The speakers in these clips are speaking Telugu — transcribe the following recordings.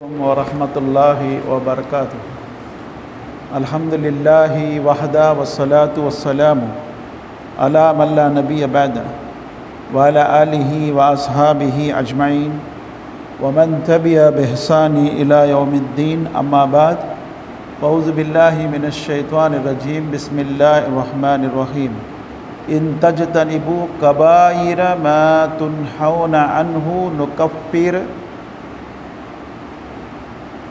वरहमतुल्लाहि वबरकातुह। अल्हम्दुलिल्लाहि वहदा वस्सलातु वस्सलामु अला मन ला नबिय्य बअद व अला आलिहि व अस्हाबिहि अजमईन व मन तबिअ बिहसानि इला यौमिद्दीन अम्मा बाद अऊज़ु बिल्लाहि मिनश शैतानिर रजीम बिस्मिल्लाहिर रहमानिर रहीम इन तजतनिबू कबाइर मा तुनहौना अन्हु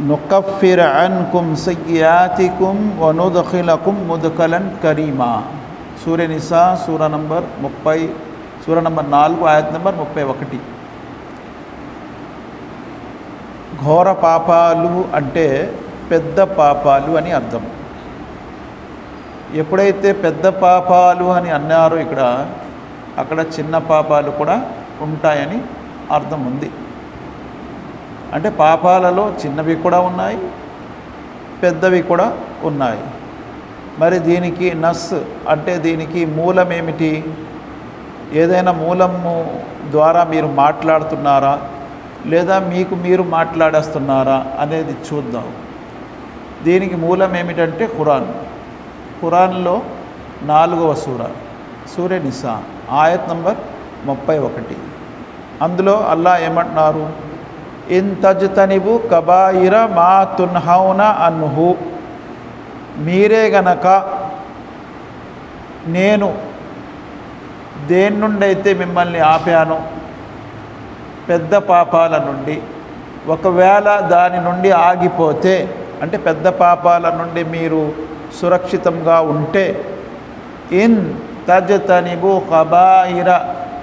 नुकफ़िर अन्कुम सय्यातिकुम व नुदखिलकुम मुदखलन करीमा। सूरह निसा सूरा नंबर 4 आयत नंबर 31। ఘోర పాపాలు అంటే పెద్ద పాపాలు అని అర్థం. ఎప్పుడైతే పెద్ద పాపాలు అని అన్నారో అక్కడ చిన్న పాపాలు కూడా ఉంటాయని అర్థం ఉంది. అంటే పాపాలలో చిన్నవి కూడా ఉన్నాయి, పెద్దవి కూడా ఉన్నాయి. మరి దీనికి నస్ అంటే దీనికి మూలం ఏమిటి? ఏదైనా మూలము ద్వారా మీరు మాట్లాడుతున్నారా లేదా మీకు మీరు మాట్లాడేస్తున్నారా అనేది చూద్దాం. దీనికి మూలం ఏమిటంటే ఖురాన్లో 4వ సూరా నిసా ఆయత్ నంబర్ 31. అందులో అల్లాహ్ ఏమంటున్నారు? ఇన్ తజ్తనిబు కబాయిర మా తున్హౌనా అన్హు, మీరే గనక నేను దేని నుండి అయితే మిమ్మల్ని ఆపాను పెద్ద పాపాల నుండి, ఒకవేళ దాని నుండి ఆగిపోతే అంటే పెద్ద పాపాల నుండి మీరు సురక్షితంగా ఉంటే, ఇన్ తజ్తనిబు కబాయిర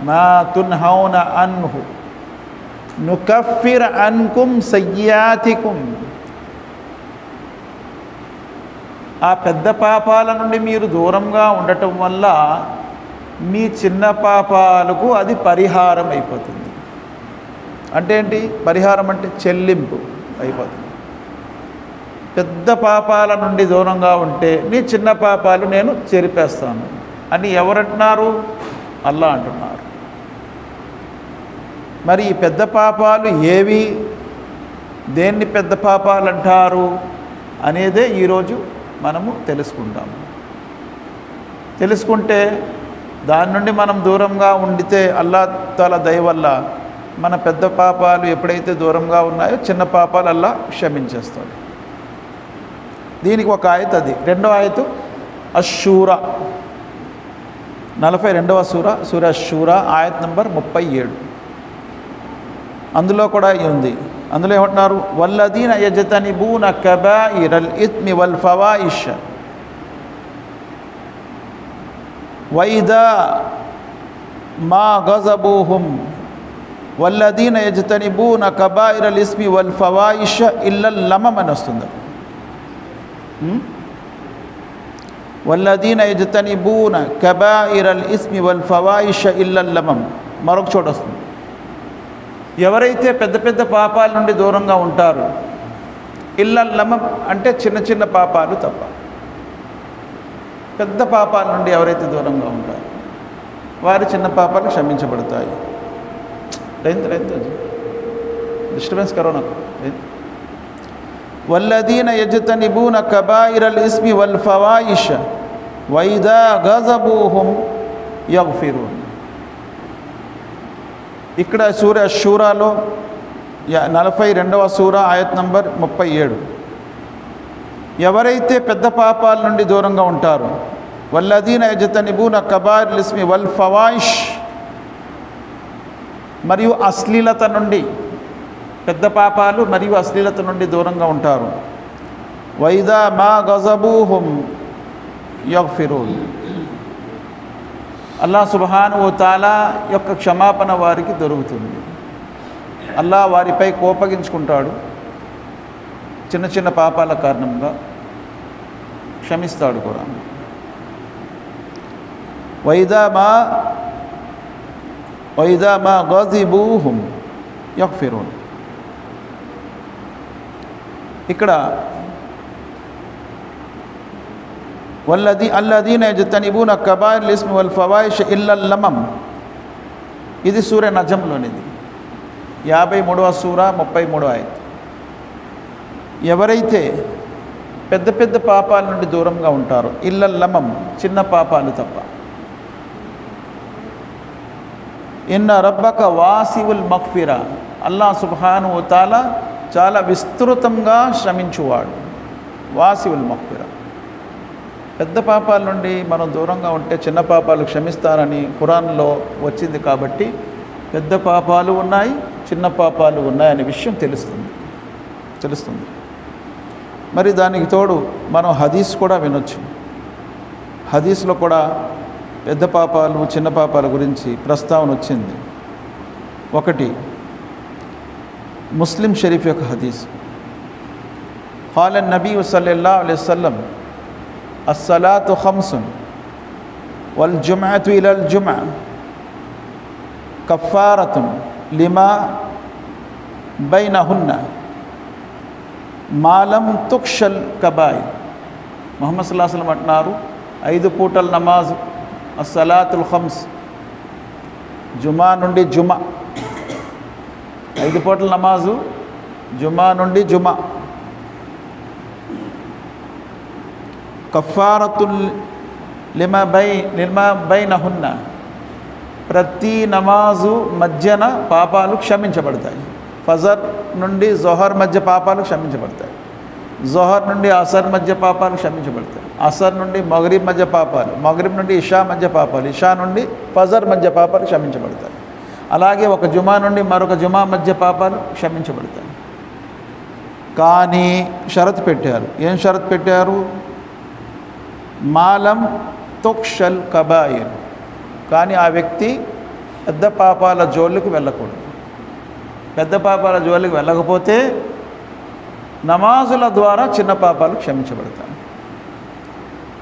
మా తున్హౌనా అన్హు నుకఫిర్ అన్కుం సయ్యాతికుం, ఆ పెద్ద పాపాల నుండి మీరు దూరంగా ఉండటం వల్ల మీ చిన్న పాపాలకు అది పరిహారం అయిపోతుంది. అంటే ఏంటి పరిహారం? అంటే చెల్లింపు అయిపోతుంది. పెద్ద పాపాల నుండి దూరంగా ఉంటే నీ చిన్న పాపాలు నేను చెరిపేస్తాను అని ఎవరంటున్నారు? అల్లాహ్ అంటున్నారు. మరి ఈ పెద్ద పాపాలు ఏవి, దేన్ని పెద్ద పాపాలు అంటారు అనేదే ఈరోజు మనము తెలుసుకుంటాము. తెలుసుకుంటే దాని నుండి మనం దూరంగా ఉండితే అల్లాహ్ తాలా దయ వల్ల మన పెద్ద పాపాలు ఎప్పుడైతే దూరంగా ఉన్నాయో చిన్న పాపాలు అల్లాహ్ క్షమించేస్తాడు. దీనికి ఒక ఆయత్, అది 2వ ఆయతు అషూరా 42వ సూరా అషూరా ఆయత్ నంబర్ 37. అందులో కూడా ఉంది. అందులో ఏమంటున్నారు? వల్లదీన యజ్తనిబూన కబాయిరల్ ఇత్మి వల్ ఫవాయిష్ వైదా మా గజబూహుం వల్లదీన యజ్తనిబూన కబాయిరల్ ఇస్మి వల్ ఫవాయిష్ ఇల్లల్ లమమ్ అని వస్తుంది. వల్లదీన యజ్తనిబూన కబాయిరల్ ఇస్మి వల్ ఫవాయిష్ ఇల్లల్ లమమ్ మరొక చోట వస్తుంది. ఎవరైతే పెద్ద పెద్ద పాపాల నుండి దూరంగా ఉంటారో, ఇల్లల్ లమమ్ అంటే చిన్న చిన్న పాపాలు తప్ప, పెద్ద పాపాల నుండి ఎవరైతే దూరంగా ఉంటారో వారి చిన్న పాపాలు క్షమించబడతాయి. డిస్టర్బెన్స్ కరో నాకు. వల్లదీన యజ్తనిబూన కబాయిరల్ ఇస్మి వల్ ఫవాయిష్ వైదా గజబూహుం యగ్ఫిరూన్. ఇక్కడ సూరా షూరాలో 42వ సూరా ఆయత్ నంబర్ 37. ఎవరైతే పెద్ద పాపాల నుండి దూరంగా ఉంటారో, వల్లదీన యజ్తనిబూన కబాయిరల్ ఇస్మి వల్ ఫవాయిష్, మరియు అశ్లీలత నుండి, పెద్ద పాపాలు మరియు అశ్లీలత నుండి దూరంగా ఉంటారు. వైదా మా గజబూహుం యగ్ఫిరూన్, అల్లాహ్ సుబ్హానహు వ తఆలా యొక్క క్షమాపణ వారికి దొరుకుతుంది. అల్లాహ్ వారిపై కోపగించుకుంటాడు, చిన్న చిన్న పాపాల కారణంగా క్షమిస్తాడు కూడా. వైదా మా గజిబూహుం యగ్ఫిరూన్. ఇక్కడ అల్లదీన యజ్తనిబూన కబాయిరల్ ఇస్మి వల్ ఫవాయిష్ ఇల్లల్ లమమ్, ఇది సూర నజంలోనిది. 53వ సూరా 33వ ఆయత్. ఎవరైతే పెద్ద పెద్ద పాపాల నుండి దూరంగా ఉంటారో, ఇల్లల్లమం, చిన్న పాపాలు తప్ప. ఇన్న రబ్బక వాసివుల్ మగ్ఫిరా, అల్లాహ్ సుబ్హానహు వ తఆలా చాలా విస్తృతంగా శ్రమించువాడు. వాసివుల్ మగ్ఫిరా, పెద్ద పాపాల నుండి మనం దూరంగా ఉంటే చిన్న పాపాలు క్షమిస్తారని ఖురాన్లో వచ్చింది. కాబట్టి పెద్ద పాపాలు ఉన్నాయి, చిన్న పాపాలు ఉన్నాయనే విషయం తెలుస్తుంది. మరి దానికి తోడు మనం హదీస్ కూడా వినొచ్చు. హదీస్లో కూడా పెద్ద పాపాలు చిన్న పాపాల గురించి ప్రస్తావన వచ్చింది. ఒకటి ముస్లిం షరీఫ్ యొక్క హదీస్, ఖాల నబీ సల్లల్లాహు అలైహి వసల్లం అస్సలాతు ఖమ్సున్ వల్ జుమ్అతు ఇలల్ జుమ్అ కఫారతున్ లిమా బైనహున్న మాలం తుక్షల్ కబాయి. ముహమ్మద్ సల్లల్లాహు అలైహి వసల్లం అంటున్నారు, 5 పూటల నమాజ్ అస్సలాతుల్ ఖమ్స్, జుమా నుండి జుమా, 5 పూటల నమాజు జుమా నుండి జుమా, కఫారతుల్ లిమా బైనహున్న, ప్రతి నమాజు మధ్యన పాపాలు క్షమించబడతాయి. ఫజర్ నుండి జొహర్ మధ్య పాపాలు క్షమించబడతాయి, జొహర్ నుండి అసర్ మధ్య పాపాలు క్షమించబడతాయి, అసర్ నుండి మగ్రిబ్ మధ్య పాపాలు, మగ్రిబ్ నుండి ఇషా మధ్య పాపాలు, ఇషా నుండి ఫజర్ మధ్య పాపాలు క్షమించబడతాయి. అలాగే ఒక జుమా నుండి మరొక జుమా మధ్య పాపాలు క్షమించబడతాయి. కానీ షరతు పెట్టారు. ఏం షరతు పెట్టారు? మాలం తుక్షల్ కబాయిర్, కానీ ఆ వ్యక్తి పెద్ద పాపాల జోలికి వెళ్ళకూడదు. పెద్ద పాపాల జోలికి వెళ్ళకపోతే నమాజుల ద్వారా చిన్న పాపాలు క్షమించబడతాయి.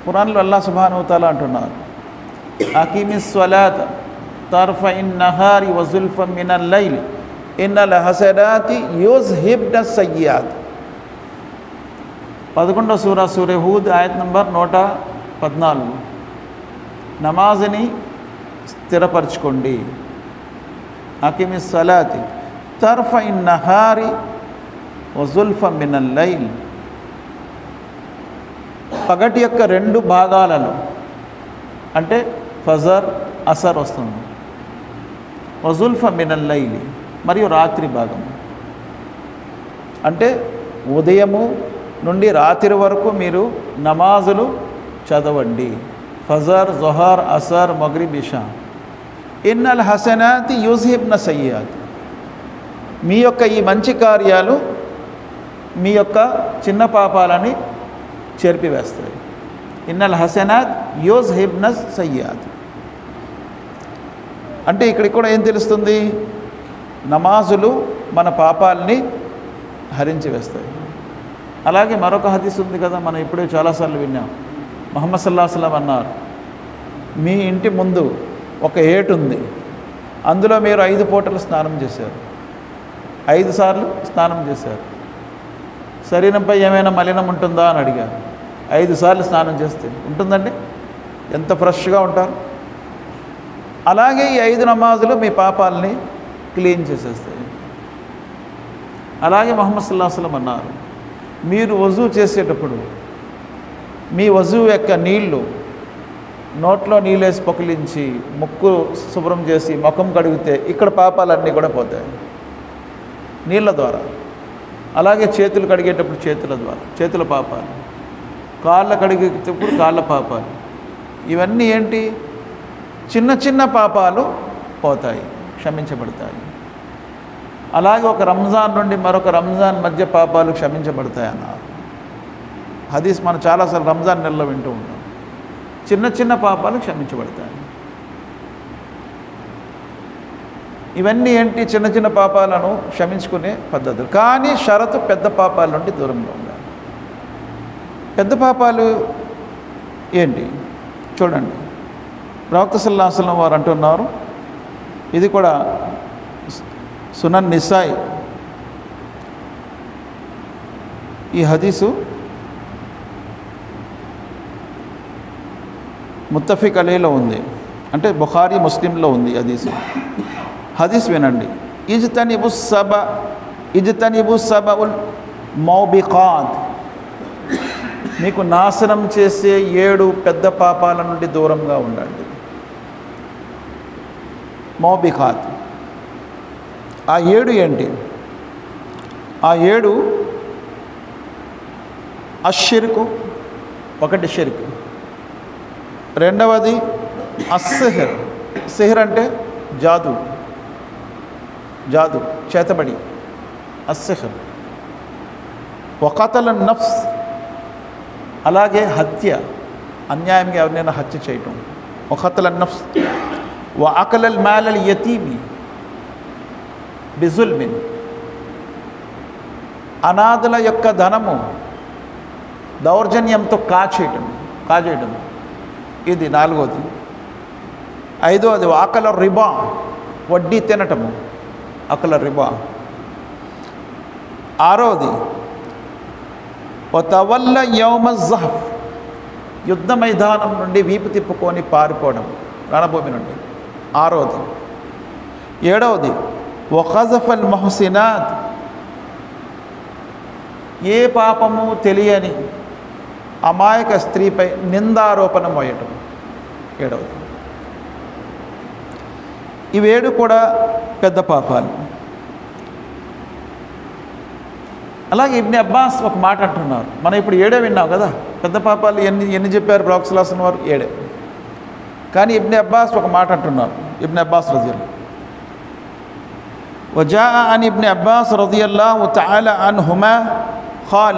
ఖురాన్లో అల్లాహ్ సుబ్హానహు వ తఆలా అంటున్నారు, అకీమిస్ స్వలాత తర్ఫఇన్ నహారి వ జుల్ఫన్ మినల్ లైలి ఇన్నల్ హసనాతి యుజ్హిబ్నస్ సయ్యిఆత్. 11వ సూర హూద్ ఆయత్ నంబర్ 114. నమాజ్ని స్థిరపరచుకోండి. అకీమిస్ స్వలాతి తర్ఫఇన్ నహారి వ జుల్ఫన్ మినల్ లైల్, పగటి యొక్క 2 భాగాలలో, అంటే ఫజర్ అసర్ వస్తుంది, వజుల్ఫ మినల్ లైలి, మరియు రాత్రి భాగం, అంటే ఉదయము నుండి రాత్రి వరకు మీరు నమాజులు చదవండి. ఫజర్, జొహర్, అసర్, మగ్రిబ్, ఇషా. ఇన్నల్ హసనాతి యుజ్హిబ్న సయ్యిఆత్, మీ యొక్క ఈ మంచి కార్యాలు మీ యొక్క చిన్న పాపాలని చెరిపివేస్తాయి. ఇన్నల్ హసనాత్ యుజ్హిబ్న సయ్యిఆత్ అంటే ఇక్కడికి కూడా ఏం తెలుస్తుంది? నమాజులు మన పాపాలని హరించి వేస్తాయి. అలాగే మరొక హదీస్ ఉంది కదా, మనం ఇప్పుడే చాలాసార్లు విన్నాం. ముహమ్మద్ సల్లల్లాహు అలైహి వసల్లం అన్నారు, మీ ఇంటి ముందు ఒక ఏటు ఉంది, అందులో మీరు 5 పూటలు స్నానం చేశారు, 5 సార్లు స్నానం చేశారు. శరీరంపై ఏమైనా మలినం ఉంటుందా అని అడిగారు. 5 సార్లు స్నానం చేస్తే ఉంటుందండి, ఎంత ఫ్రెష్గా ఉంటారు. అలాగే ఈ 5 నమాజులు మీ పాపాలని క్లీన్ చేసేస్తాయి. అలాగే ముహమ్మద్ సల్లల్లాహు అలైహి వసల్లం అన్నారు, మీరు వజూ చేసేటప్పుడు మీ వజూ యొక్క నీళ్లు నోట్లో నీళ్ళేసి పొకిలించి ముక్కు శుభ్రం చేసి ముఖం కడిగితే ఇక్కడ పాపాలన్నీ కూడా పోతాయి నీళ్ళ ద్వారా. అలాగే చేతులు కడిగేటప్పుడు చేతుల ద్వారా చేతుల పాపాలు, కాళ్ళ కడిగేటప్పుడు కాళ్ళ పాపాలు, ఇవన్నీ ఏంటి? చిన్న చిన్న పాపాలు పోతాయి, క్షమించబడతాయి. అలాగే ఒక రంజాన్ నుండి మరొక రంజాన్ మధ్య పాపాలు క్షమించబడతాయి అన్నారు. హదీస్ మనం చాలాసార్లు రంజాన్ నెలలో వింటూ ఉంటాం. చిన్న చిన్న పాపాలు క్షమించబడతాయి. ఇవన్నీ ఏంటి? చిన్న చిన్న పాపాలను క్షమించుకునే పద్ధతులు. కానీ షరతు పెద్ద పాపాల నుండి దూరంగా ఉండాలి. పెద్ద పాపాలు ఏంటి చూడండి. ప్రవక్త సల్లల్లాహు అలైహి వసల్లం వారు అంటున్నారు, ఇది కూడా సునన్ నిసాయి ఈ హదీసు ముత్తఫిక్ అలీలో ఉంది, అంటే బుఖారీ ముస్లింలో ఉంది హదీస్ వినండి. ఇజ్తనిబు సబఉల్ మౌబిఖాత్, మీకు నాశనం చేసే 7 పెద్ద పాపాల నుండి దూరంగా ఉండండి. మౌబిఖాత్. ఆ 7 ఏంటి? ఆ 7 అష్షిర్కు, ఒకటి షిర్క్. రెండవది అస్సిహర్. సిహర్ అంటే జాదు, చేతబడి, అస్సిహర్. వఖతల నఫ్స్, అలాగే హత్య, అన్యాయంగా ఎవరినైనా హత్య చేయటం. వఖతల నఫ్స్. వ అకలల్ మాలల్ యతీమి బిజుల్మిన్, అనాథల యొక్క ధనము దౌర్జన్యంతో కాజేయటం. ఇది 4వది. 5వది అకల రిబా, వడ్డీ తినటము, అకల రిబా. 6వది వతవల్ల యౌమ జహఫ్, యుద్ధ మైదానం నుండి వీపు తిప్పుకొని పారిపోవడం, రణభూమి నుండి. 6వది. 7వది వఖజఫల్ ముహ్సినాత్, ఏ పాపము తెలియని అమాయక స్త్రీపై నిందారోపణ మోయటం, 7వది. ఇవి 7 కూడా పెద్ద పాపాలు. అలాగే ఇబ్న్ అబ్బాస్ ఒక మాట అంటున్నారు. మనం ఇప్పుడు 7 విన్నాం కదా. పెద్ద పాపాలు ఎన్ని చెప్పారు ప్రవక్త సల్లల్లాహు అలైహి వసల్లం వారు? 7. కానీ ఇబ్న్ అబ్బాస్ ఒక మాట అంటున్నారు. ఇబ్న్ అబ్బాస్ రజియల్లాహు وجاء عن ابن عباس رضي الله تعالى عنهما قال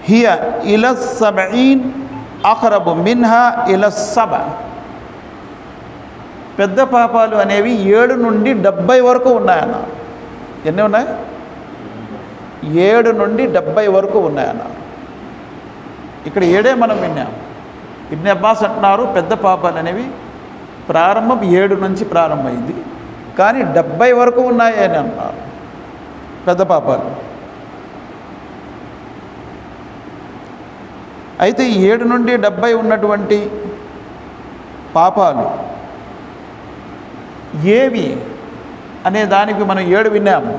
هي إلى 70 أقرب منها إلى 7. పెద్ద పాపాలు అనేవి 7 నుండి 70 వరకు ఉన్నాయన్నారు. ఎన్ని ఉన్నాయి? 7 నుండి 70 వరకు ఉన్నాయన్నారు. ఇక్కడ 7 మనం విన్నాం. ఇబ్న్ అబ్బాస్ అంటున్నారు పెద్ద పాపాలు అనేవి ప్రారంభం 7 నుంచి ప్రారంభమైంది, కానీ 70 వరకు ఉన్నాయి అని అన్నారు పెద్ద పాపాలు. అయితే 7 నుండి 70 ఉన్నటువంటి పాపాలు ఏవి అనే దానికి మనం 7 విన్నాము.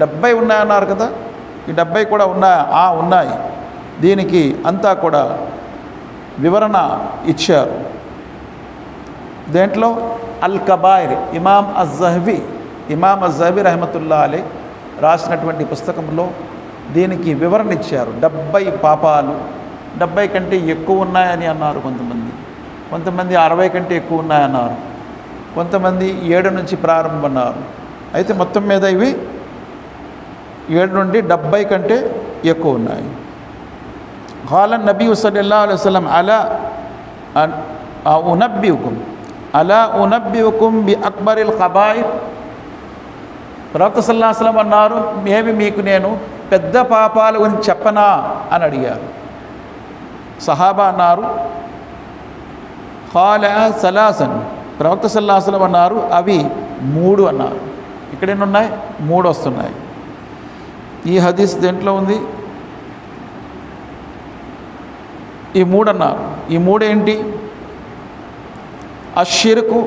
70 ఉన్నాయన్నారు కదా. ఈ 70 కూడా ఉన్నాయా? ఉన్నాయి. దీనికి అంతా కూడా వివరణ ఇచ్చారు. దేంట్లో అల్ కబాయిర్, ఇమాం అజ్-జహబీ రహమతుల్లాహి అలైహి రాసినటువంటి పుస్తకంలో దీనికి వివరణ ఇచ్చారు. 70 పాపాలు, 70 కంటే ఎక్కువ ఉన్నాయని అన్నారు కొంతమంది. 60 కంటే ఎక్కువ ఉన్నాయన్నారు. కొంతమంది 7 నుంచి ప్రారంభమన్నారు. అయితే మొత్తం మీద ఇవి 7 నుండి 70 కంటే ఎక్కువ ఉన్నాయి. ఖాల నబీ సల్లల్లాహు అలైహి వసల్లం అలా ఉనబ్బిఉకుం బి అక్బరిల్ కబాయిర్. ప్రవక్త సల్లల్లాహు అలైహి వసల్లం అన్నారు, మీకు నేను పెద్ద పాపాల గురించి చెప్పనా అని అడిగారు. సహాబా అన్నారు ఖాల సలాసన్. ప్రవక్త సల్లల్లాహు అలైహి వసల్లం అన్నారు అవి 3 అన్నారు. ఇక్కడ ఎన్ని ఉన్నాయి? 3 వస్తున్నాయి. ఈ హదీస్ దేంట్లో ఉంది? ఈ 3 అన్నారు. ఈ 3 ఏంటి? అషిర్కు,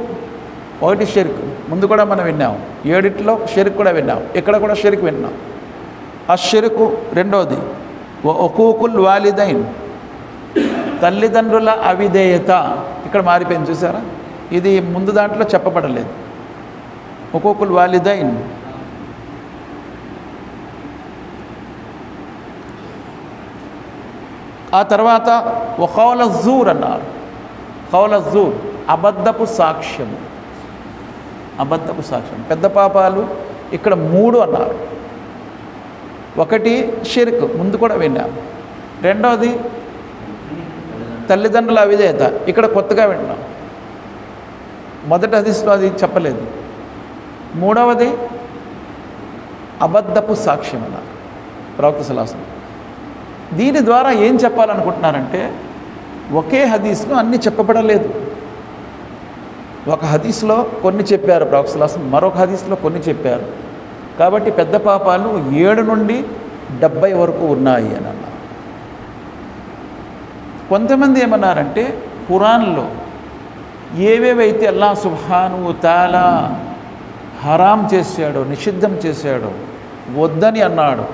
ఒకటి షిర్క్, ముందు కూడా మనం విన్నాం. 7 షిర్క్ కూడా విన్నాం. ఇక్కడ కూడా షిర్క్ విన్నాం. అషిర్కు. రెండోది ఉకూకుల్ వాలిదైన్, తల్లిదండ్రుల అవిధేయత. ఇక్కడ మారిపోయింది చూసారా? ఇది ముందు దాంట్లో చెప్పబడలేదు. ఉకూకుల్ వాలిదైన్. ఆ తర్వాత ఖౌల జూర్ అన్నారు. ఖౌల జూర్, అబద్ధపు సాక్ష్యము. పెద్ద పాపాలు ఇక్కడ 3 అన్నారు. ఒకటి షిర్క్, ముందు కూడా విన్నాం. రెండవది తల్లిదండ్రుల అవిధేయత, ఇక్కడ కొత్తగా విన్నాం. మొదటి హదీస్లో అది చెప్పలేదు. 3వది అబద్ధపు సాక్ష్యం అన్నారు ప్రవక్త సల్లల్లాహు అలైహి వసల్లం. దీని ద్వారా ఏం చెప్పాలనుకుంటున్నారంటే, ఒకే హదీస్లో అన్నీ చెప్పబడలేదు. ఒక హదీస్లో కొన్ని చెప్పారు ప్రవక్త సల్లల్లాహు అలైహి వసల్లం, మరొక హదీస్లో కొన్ని చెప్పారు. కాబట్టి పెద్ద పాపాలు 7 నుండి 70 వరకు ఉన్నాయి అని అన్నారు. కొంతమంది ఏమన్నారంటే, ఖురాన్లో ఏవేవైతే అల్లాహ్ సుబ్హానహు వ తఆలా హరాం చేశాడో, నిషిద్ధం చేశాడో, వద్దని అన్నాడు,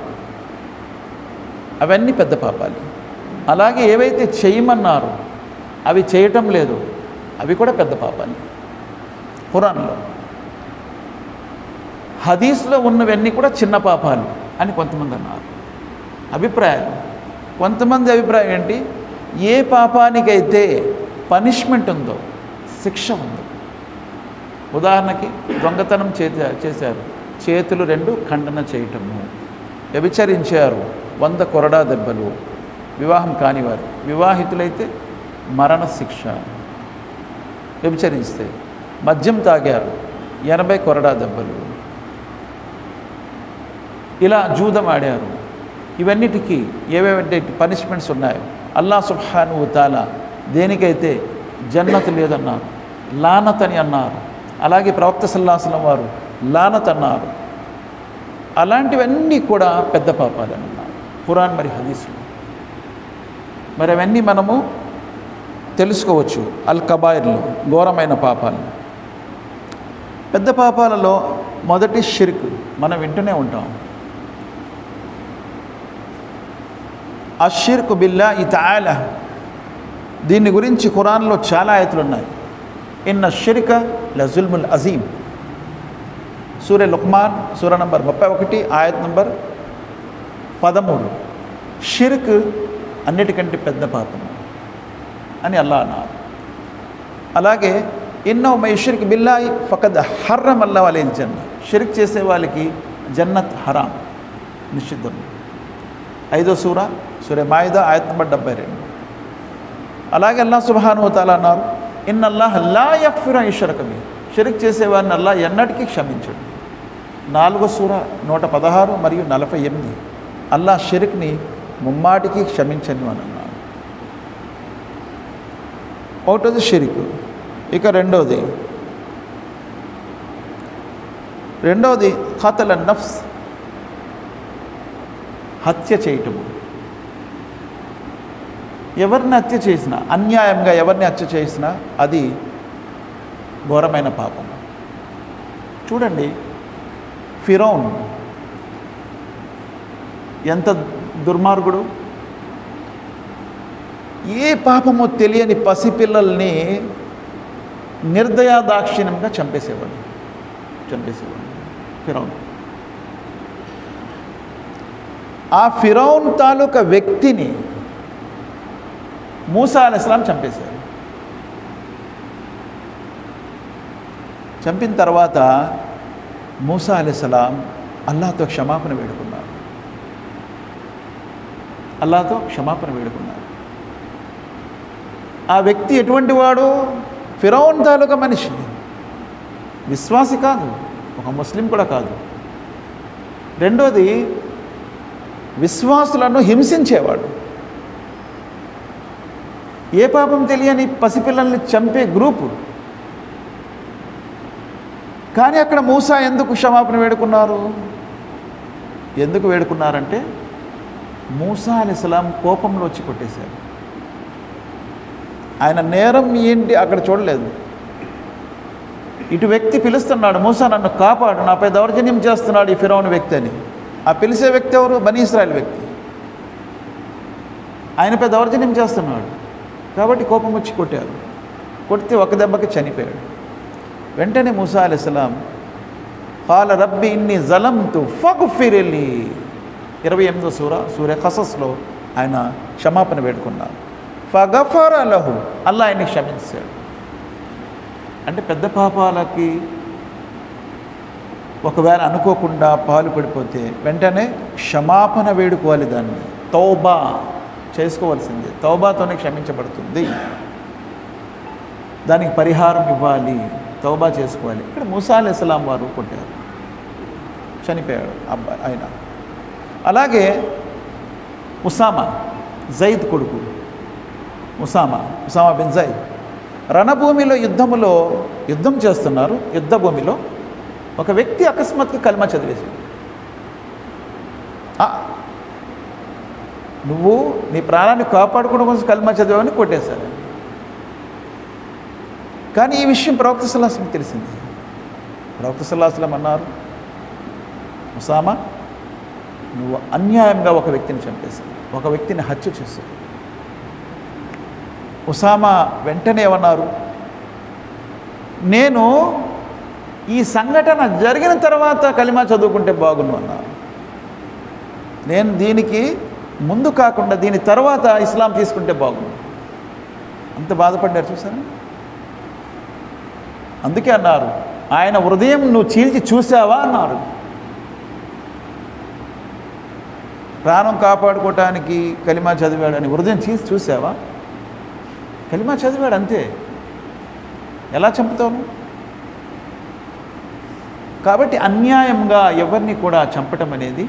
అవన్నీ పెద్ద పాపాలు. అలాగే ఏవైతే చేయమన్నారో అవి చేయటం లేదు, అవి కూడా పెద్ద పాపాలు. ఖురాన్లో హదీస్లో ఉన్నవన్నీ కూడా చిన్న పాపాలు అని కొంతమంది అన్నారు. అభిప్రాయాలు. కొంతమంది అభిప్రాయం ఏంటి, ఏ పాపానికైతే పనిష్మెంట్ ఉందో, శిక్ష ఉందో, ఉదాహరణకి దొంగతనం చేశారు, చేతులు 2 ఖండన చేయటము, వ్యభిచరించారు 100 కొరడా దెబ్బలు, వివాహం కానివారు, వివాహితులైతే మరణ శిక్ష, వ్యభిచరిస్తే, మద్యం తాగారు 80 కొరడా దెబ్బలు, ఇలా జూదం ఆడారు, ఇవన్నిటికీ ఏవేవంటే పనిష్మెంట్స్ ఉన్నాయో అల్లాహ్ సుబ్హానహు వ తఆలా దేనికైతే జన్నత్ లేదన్నారు, లానత్ అని అన్నారు. అలాగే ప్రవక్త సల్లల్లాహు అలైహి వసల్లం వారు లానత్ అన్నారు. అలాంటివన్నీ కూడా పెద్ద పాపాలని అన్నారు ఖురాన్ మరి హదీసులు. మరి అవన్నీ మనము తెలుసుకోవచ్చు. అల్ కబాయిర్లు, ఘోరమైన పాపాలు. పెద్ద పాపాలలో మొదటి షిర్క్, మనం వింటూనే ఉంటాం. అషిర్కు బిల్లాహి తఆలా, దీని గురించి ఖురాన్లో చాలా ఆయతులు ఉన్నాయి. ఇన్న షిర్క లజుల్ముల్ అజీమ్, సూర లుక్మాన్ సూర నంబర్ 31 ఆయత్ నంబర్ 13. షిర్క్ అన్నిటికంటే పెద్ద పాపం అని అల్లాహ్ అన్నారు. అలాగే ఇన్నహు మై షిర్క్ బిల్లాహి ఫకద్ హర్రమల్లాహు అలైహిల్ జన్న, షిర్క్ చేసే వాళ్ళకి జన్నత్ హరాం, నిషిద్ధం. 5వ సూర సూర మాయిదా ఆయత్ నంబర్ 72. అలాగే అల్లాహ్ సుబ్హానహు వ తఆలా అన్నారు, ఇన్నల్లాహ లా యగ్ఫిరు అన్ యుష్రక బిహి, షిర్క్ చేసేవారిని అల్లాహ్ ఎన్నటికీ క్షమించడు. 4వ సూర 116 మరియు 48 అల్లాహ్ షిర్క్ని ముమ్మాటికి క్షమించను అని అన్నారు. ఒకటోది షిర్క్. ఇక రెండవది ఖతల్ నఫ్స్, హత్య చేయటము. ఎవరిని హత్య చేసినా, అన్యాయంగా ఎవరిని హత్య చేసినా అది ఘోరమైన పాపం. చూడండి, ఫిరౌన్ ఎంత దుర్మార్గుడు. ఏ పాపమో తెలియని పసిపిల్లల్ని నిర్దయాదాక్షిణ్యంగా చంపేసేవాడు ఫిరౌన్. ఆ ఫిరౌన్ తాలూకా వ్యక్తిని మూసా అలైహిస్సలాం చంపేశారు. చంపిన తర్వాత మూసా అలైహిస్సలాం అల్లాహ్తో క్షమాపణ వేడుకున్నారు. ఆ వ్యక్తి ఎటువంటి వాడు? ఫిరౌన్ తాలూకా మనిషి, విశ్వాసి కాదు, ఒక ముస్లిం కూడా కాదు. రెండోది, విశ్వాసులను హింసించేవాడు. ఏ పాపం తెలియని పసిపిల్లల్ని చంపే గ్రూపు. కానీ అక్కడ మూసా ఎందుకు క్షమాపణ వేడుకున్నారు? ఎందుకు వేడుకున్నారంటే మూసా అలైహిస్సలాం కోపంలో వచ్చి కొట్టేశారు. ఆయన నేరం ఏంటి అక్కడ చూడలేదు. ఇటు వ్యక్తి పిలుస్తున్నాడు, మూసా నన్ను కాపాడు, నాపై దౌర్జన్యం చేస్తున్నాడు ఈ ఫిరౌన్ వ్యక్తి అని. ఆ పిలిచే వ్యక్తి ఎవరు? బనీ ఇస్రాయేల్ వ్యక్తి. ఆయనపై దౌర్జన్యం చేస్తున్నాడు కాబట్టి కోపం వచ్చి కొట్టారు. కొడితే ఒక దెబ్బకి చనిపోయాడు. వెంటనే మూసా అలైహిస్సలాం ఖాల రబ్బి ఇన్ని జలంతు ఫగ్ఫిర్ లీ, 28వ సూర ఖసస్లో ఆయన క్షమాపణ వేడుకున్నారు. ఫగఫర లహు, అల్లా ఆయన్ని క్షమించాడు. అంటే పెద్ద పాపాలకి ఒకవేళ అనుకోకుండా పాలు పడిపోతే వెంటనే క్షమాపణ వేడుకోవాలి, దాన్ని తౌబా చేసుకోవాల్సిందే. తౌబాతోనే క్షమించబడుతుంది. దానికి పరిహారం ఇవ్వాలి, తౌబా చేసుకోవాలి. ఇక్కడ మూసా అలైహిస్సలాం వారు కొట్టారు, చనిపోయాడు అబ్బాయి ఆయన. అలాగే ఉసామా, జైద్ కొడుకు ఉసామా బిన్ జైద్, రణభూమిలో యుద్ధం చేస్తున్నారు. యుద్ధ భూమిలో ఒక వ్యక్తి అకస్మాత్తుగా కల్మా చదివేశాడు. నువ్వు నీ ప్రాణాన్ని కాపాడుకోవడం కోసం కల్మా చదివావని కొట్టేశారు. కానీ ఈ విషయం ప్రవక్త సల్లల్లాహు అలైహి వసల్లం తెలిసింది. ప్రవక్త సల్లల్లాహు అలైహి వసల్లం అన్నారు, ఉసామా నువ్వు అన్యాయంగా ఒక వ్యక్తిని చంపేశావు. ఒక వ్యక్తిని హత్య చేశారు. ఉసామా వెంటనే ఏమన్నారు, నేను ఈ సంఘటన జరిగిన తర్వాత కలిమా చదువుకుంటే బాగుండు అన్నారు. నేను దీనికి ముందు కాకుండా దీని తర్వాత ఇస్లాం తీసుకుంటే బాగుండు. అంత బాధపడ్డారు చూసారా. అందుకే అన్నారు, ఆయన హృదయం నువ్వు చీల్చి చూసావా అన్నారు. ప్రాణం కాపాడుకోవటానికి కలిమా చదివాడని హృదయం చీల్చి చూసావా? కలిమా చదివాడు అంతే, ఎలా చంపుతావు? కాబట్టి అన్యాయంగా ఎవరిని కూడా చంపటం అనేది,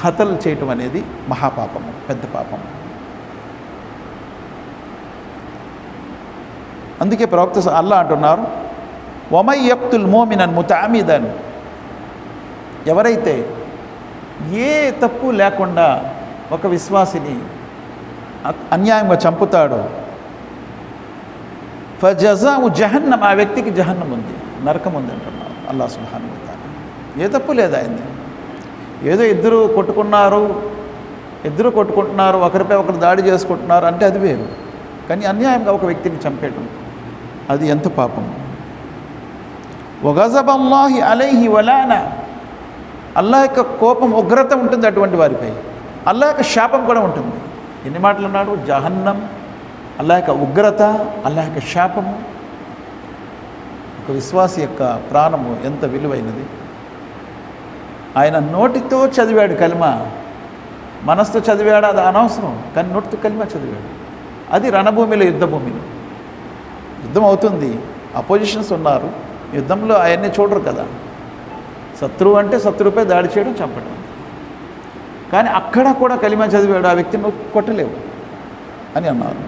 ఖతల్ చేయటం అనేది మహాపాపము, పెద్ద పాపము. అందుకే ప్రవక్త అల్లా అంటున్నారు, వమై యక్తుల్ మోమినన్ ముతఅమిదన్, ఎవరైతే ఏ తప్పు లేకుండా ఒక విశ్వాసిని అన్యాయంగా చంపుతాడో ఫజజాఉ జహన్నం, ఆ వ్యక్తికి జహన్నం ఉంది, నరకం ఉంది అంటున్నారు అల్లాహ్ సుబ్హానహు వ తఆలా. ఏ తప్పు లేదు ఆయనది. ఏదో ఇద్దరు కొట్టుకుంటున్నారు, ఒకరిపై ఒకరు దాడి చేసుకుంటున్నారు అంటే అది వేరు. కానీ అన్యాయంగా ఒక వ్యక్తిని చంపేయడం అది ఎంత పాపం. వగజబల్లాహి అలైహి వలానా, అల్లాహ్ యొక్క కోపం, ఉగ్రత ఉంటుంది అటువంటి వారిపై. అల్లాహ్ యొక్క శాపం కూడా ఉంటుంది. ఎన్ని మాటలు అన్నాడు? జహన్నం, అల్లాహ్ యొక్క ఉగ్రత, అల్లాహ్ యొక్క శాపము. ఒక విశ్వాసి యొక్క ప్రాణము ఎంత విలువైనది. ఆయన నోటితో చదివాడు కలిమా, మనసుతో చదివాడు అది అనవసరం, కానీ నోటితో కలిమా చదివాడు. అది రణభూమిలో, యుద్ధం అవుతుంది, అపోజిషన్స్ ఉన్నారు, యుద్ధంలో అవన్నీ చూడరు కదా. శత్రువు అంటే శత్రువుపై దాడి చేయడం, చంపడం. కానీ అక్కడ కూడా కలిమా చదివాడు, ఆ వ్యక్తిని కొట్టలేవు అని అన్నారు.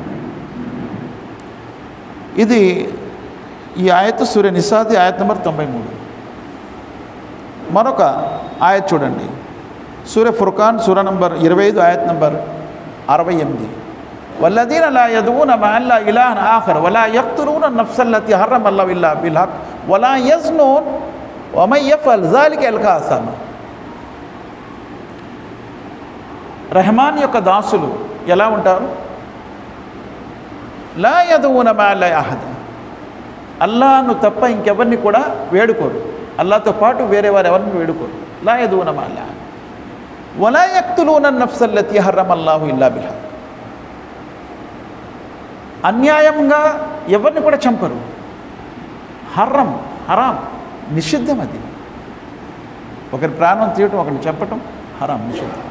ఇది ఈ ఆయత్ సూర్య నిసాది ఆయత్ నంబర్ 93. మరొక ఆయత్ చూడండి, సూర్య ఫుర్ఖాన్ సూర నంబర్ 25 ఆయత్ నంబర్ 68. వల్లదీన లా యదున మఅల్లా ఇలాహన్ ఆఖర్ వలా యక్తులూన నఫ్సల్లతి హర్రమల్లాహు ఇల్లా బిల్ హక్ వలా యజ్నూన్ వమన్ యఫ్అల్ జాలిక యల్కా అసామా. రెహమాన్ యొక్క దాసులు ఎలా ఉంటారు? లా యదున మఅల్లా అహద్, అల్లాహ్ను తప్ప ఇంకెవరిని కూడా వేడుకోరు, అల్లాహ్తో పాటు వేరే వారు ఎవరిని వేడుకోరు. లా యదున మఅల్లా వలా యక్తులూన నఫ్సల్లతి హర్రమల్లాహు ఇల్లా బిల్ హక్, అన్యాయంగా ఎవరిని కూడా చంపరు. హరాం, నిషిద్ధం. అది ఒకరి ప్రాణం తీయటం, ఒకరిని చంపటం హరాం, నిషిద్ధం.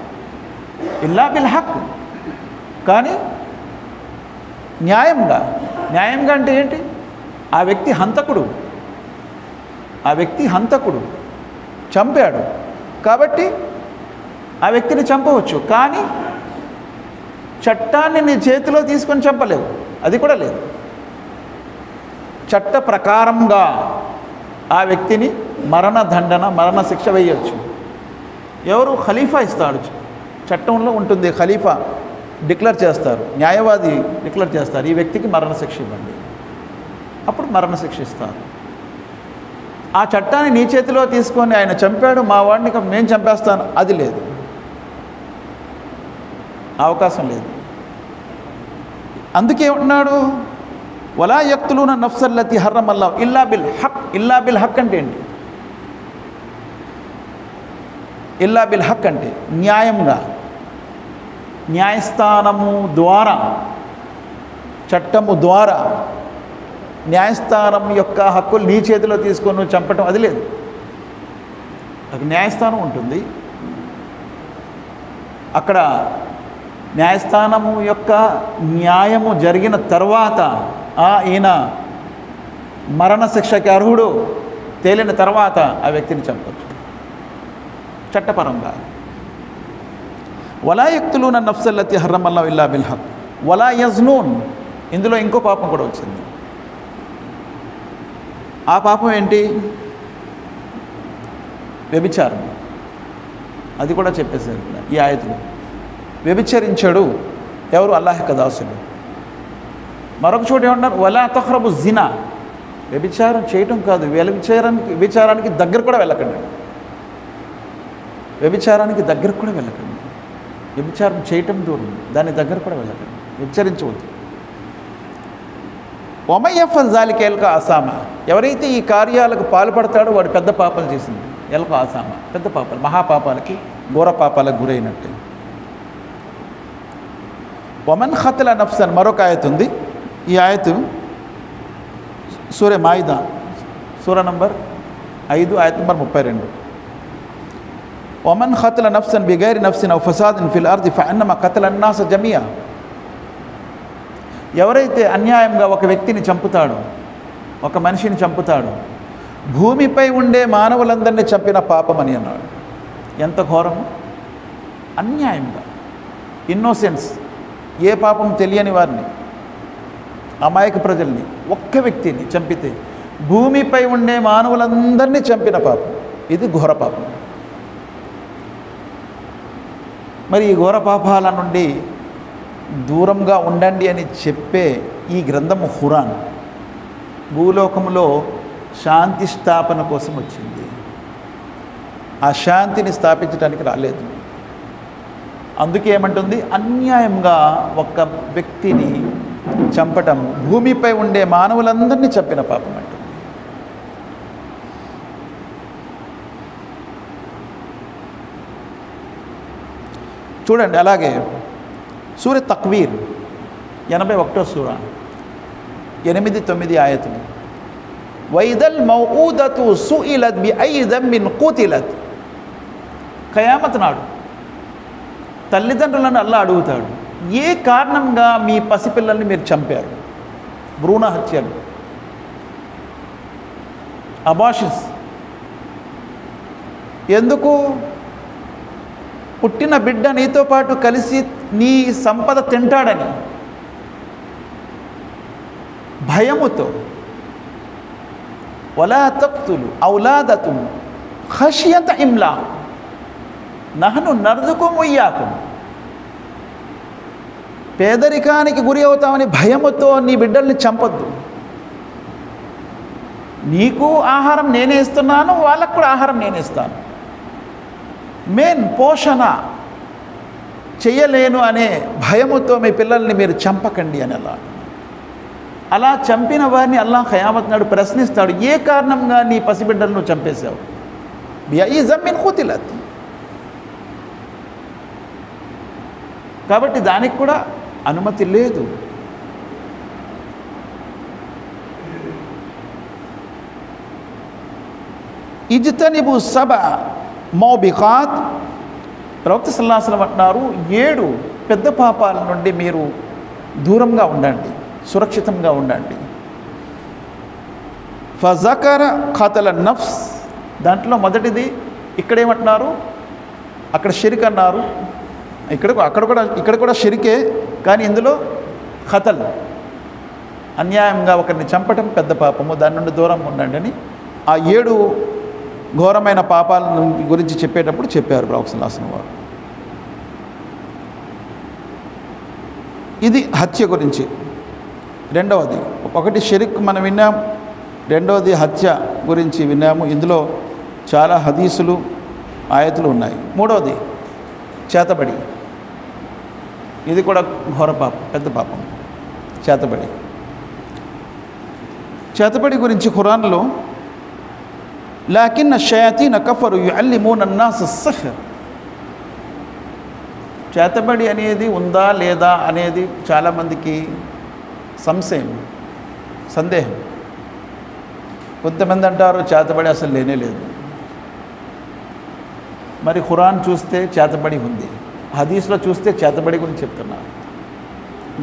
ఇల్లా బిల్ హక్, కానీ న్యాయంగా అంటే ఏంటి? ఆ వ్యక్తి హంతకుడు, చంపాడు కాబట్టి ఆ వ్యక్తిని చంపవచ్చు, కానీ చట్టాన్ని నీ చేతిలో తీసుకొని చంపలేవు, అది కూడా లేదు. చట్ట ప్రకారంగా ఆ వ్యక్తిని మరణ శిక్ష వేయవచ్చు. ఎవరు? ఖలీఫా ఇస్తాడు, చట్టంలో ఉంటుంది. ఖలీఫా డిక్లేర్ చేస్తారు, న్యాయవాది డిక్లేర్ చేస్తారు, ఈ వ్యక్తికి మరణశిక్ష ఇవ్వండి, అప్పుడు మరణశిక్ష ఇస్తారు. ఆ చట్టాన్ని నీ చేతిలో తీసుకొని ఆయన చంపాడు, మా వాడిని నేను చంపేస్తాను, అది లేదు, అవకాశం లేదు. అందుకే ఉన్నాడు, వలా యక్తులూన నఫ్సల్లతి హర్రమల్లాహు ఇల్లా బిల్ హక్ అంటే ఏంటి? ఇల్లా బిల్ హక్ అంటే న్యాయంగా, న్యాయస్థానము ద్వారా, చట్టము ద్వారా, న్యాయస్థానం యొక్క హక్కులు నీ చేతిలో తీసుకొని నువ్వు చంపటం అది లేదు. ఒక న్యాయస్థానం ఉంటుంది, అక్కడ న్యాయస్థానము యొక్క న్యాయము జరిగిన తర్వాత ఈయన మరణశిక్షకి అర్హుడు తేలిన తర్వాత ఆ వ్యక్తిని చంపవచ్చు చట్టపరంగా. వలా యక్తులూన నఫ్సల్లతి హర్రమల్లాహు ఇల్లా బిల్ హక్ వలా యజ్నూన్, ఇందులో ఇంకో పాపం కూడా వచ్చింది. ఆ పాపం ఏంటి? వ్యభిచారం. అది కూడా చెప్పేశారు ఈ ఆయతలో. వ్యభిచరించాడు ఎవరు? అల్లాహ్ యొక్క దాసులు. మరొక చోట ఏమంటున్నారు? వలా తఖ్రబు జినా, వ్యభిచారం చేయటం కాదు, వ్యభిచారానికి దగ్గర కూడా వెళ్ళకండి, వ్యభిచారానికి దగ్గర కూడా వెళ్ళకండి. వ్యభిచారం చేయటం దూరం, దాని దగ్గర కూడా వెళ్ళకండి, వ్యభిచరించవద్దు. ఒమయ్యఫల్ జాలిక ఎల్క ఆసామా, ఎవరైతే ఈ కార్యాలకు పాల్పడతాడో వాడు పెద్ద పాపాలు చేసింది. ఎల్క ఆసామా, పెద్ద పాపాలు, మహాపాపాలకి, ఘోర పాపాలకు గురైనట్టే. వమన్ ఖతల నఫ్సన్, మరొక ఆయత్ ఉంది. ఈ ఆయతు సూర మాయిదా, సూర నంబర్ 5, ఆయత్ నంబర్ 32. వమన్ ఖతల నఫ్సన్ బిగైరి నఫ్సిన్ ఔ ఫసాదిన్ ఫిల్ అర్ది ఫఅన్నమా ఖతల అన్నాస జమియా, ఎవరైతే అన్యాయంగా ఒక వ్యక్తిని చంపుతాడో, ఒక మనిషిని చంపుతాడో, భూమిపై ఉండే మానవులందరినీ చంపిన పాపం అని అన్నాడు. ఎంత ఘోరము! అన్యాయంగా, ఇన్నోసెన్స్, ఏ పాపం తెలియని వారిని, అమాయక ప్రజల్ని, ఒక్క వ్యక్తిని చంపితే భూమిపై ఉండే మానవులందరినీ చంపిన పాపం. ఇది ఘోర పాపం. మరి ఈ ఘోర పాపాల నుండి దూరంగా ఉండండి అని చెప్పే ఈ గ్రంథము ఖురాన్ భూలోకంలో శాంతి స్థాపన కోసం వచ్చింది. ఆ శాంతిని స్థాపించడానికి రాలేదు. అందుకే ఏమంటుంది, అన్యాయంగా ఒక వ్యక్తిని చంపటం భూమిపై ఉండే మానవులందరినీ చంపిన పాపం అంటుంది. చూడండి, అలాగే సూర తక్వీర్ 81వ సూర 8-9 ఆయతులు. వైదల్ మౌఊదతు సుఇలత్ బిఐ దమ్మిన్ కుతిలత్, ఖయామత్ నాడు తల్లిదండ్రులను అల్లా అడుగుతాడు, ఏ కారణంగా మీ పసిపిల్లల్ని మీరు చంపారు? భ్రూణ హత్యలు, అబాషన్స్. ఎందుకు? పుట్టిన బిడ్డ నీతో పాటు కలిసి నీ సంపద తింటాడని భయముతో. వలా తక్తులు ఔలాదకుం ఖష్యత ఇమ్లాక్ నహను నర్జుకుం వయ్యాకుం, పేదరికానికి గురి అవుతామని భయముతో నీ బిడ్డల్ని చంపొద్దు. నీకు ఆహారం నేనే ఇస్తున్నాను, వాళ్ళకు కూడా ఆహారం నేనే ఇస్తాను. మెయిన్ పోషణ చెయ్యలేను అనే భయముతో మీ పిల్లల్ని మీరు చంపకండి అని అలా చంపిన వారిని అల్లాహ్ ఖయామత్ నాడు ప్రశ్నిస్తాడు, ఏ కారణంగా నీ పసిబిడ్డలను నువ్వు చంపేశావు? బిఐ జమ్మిన్ కుతిలత్. కాబట్టి దానికి కూడా అనుమతి లేదు. ఇజ్తనిబు సబ మౌబిఖాత్, ప్రవక్త సల్లల్లాహు అలైహి వసల్లం అంటున్నారు, 7 పెద్ద పాపాల నుండి మీరు దూరంగా ఉండండి, సురక్షితంగా ఉండండి. ఫజకర ఖతల నఫ్స్, దాంట్లో మొదటిది ఇక్కడేమంటున్నారు, అక్కడ షిర్క్ అన్నారు, ఇక్కడ కూడా షిర్కే, కానీ ఇందులో ఖతల్, అన్యాయంగా ఒకరిని చంపటం పెద్ద పాపము, దాని నుండి దూరంగా ఉండండి అని ఆ 7 ఘోరమైన పాపాల గురించి చెప్పేటప్పుడు చెప్పారు ప్రవక్త సల్లల్లాహు అలైహి వసల్లం వారు. ఇది హత్య గురించి. రెండవది, ఒకటి షిర్క్ మనం విన్నాం, రెండవది హత్య గురించి విన్నాము. ఇందులో చాలా హదీసులు, ఆయతులు ఉన్నాయి. మూడవది చేతబడి, ఇది కూడా ఘోర పాపం, పెద్ద పాపం. చేతబడి గురించి ఖురాన్లో లాకిన్న షయాతీన కఫరు యుఅల్లిమూన అన్నాస సిహ్ర్, చేతబడి అనేది ఉందా లేదా అనేది చాలామందికి సందేహం. కొంతమంది అంటారు చేతబడి అసలు లేనే లేదు. మరి ఖురాన్ చూస్తే చేతబడి ఉంది, హదీస్లో చూస్తే చేతబడి గురించి చెప్తున్నారు.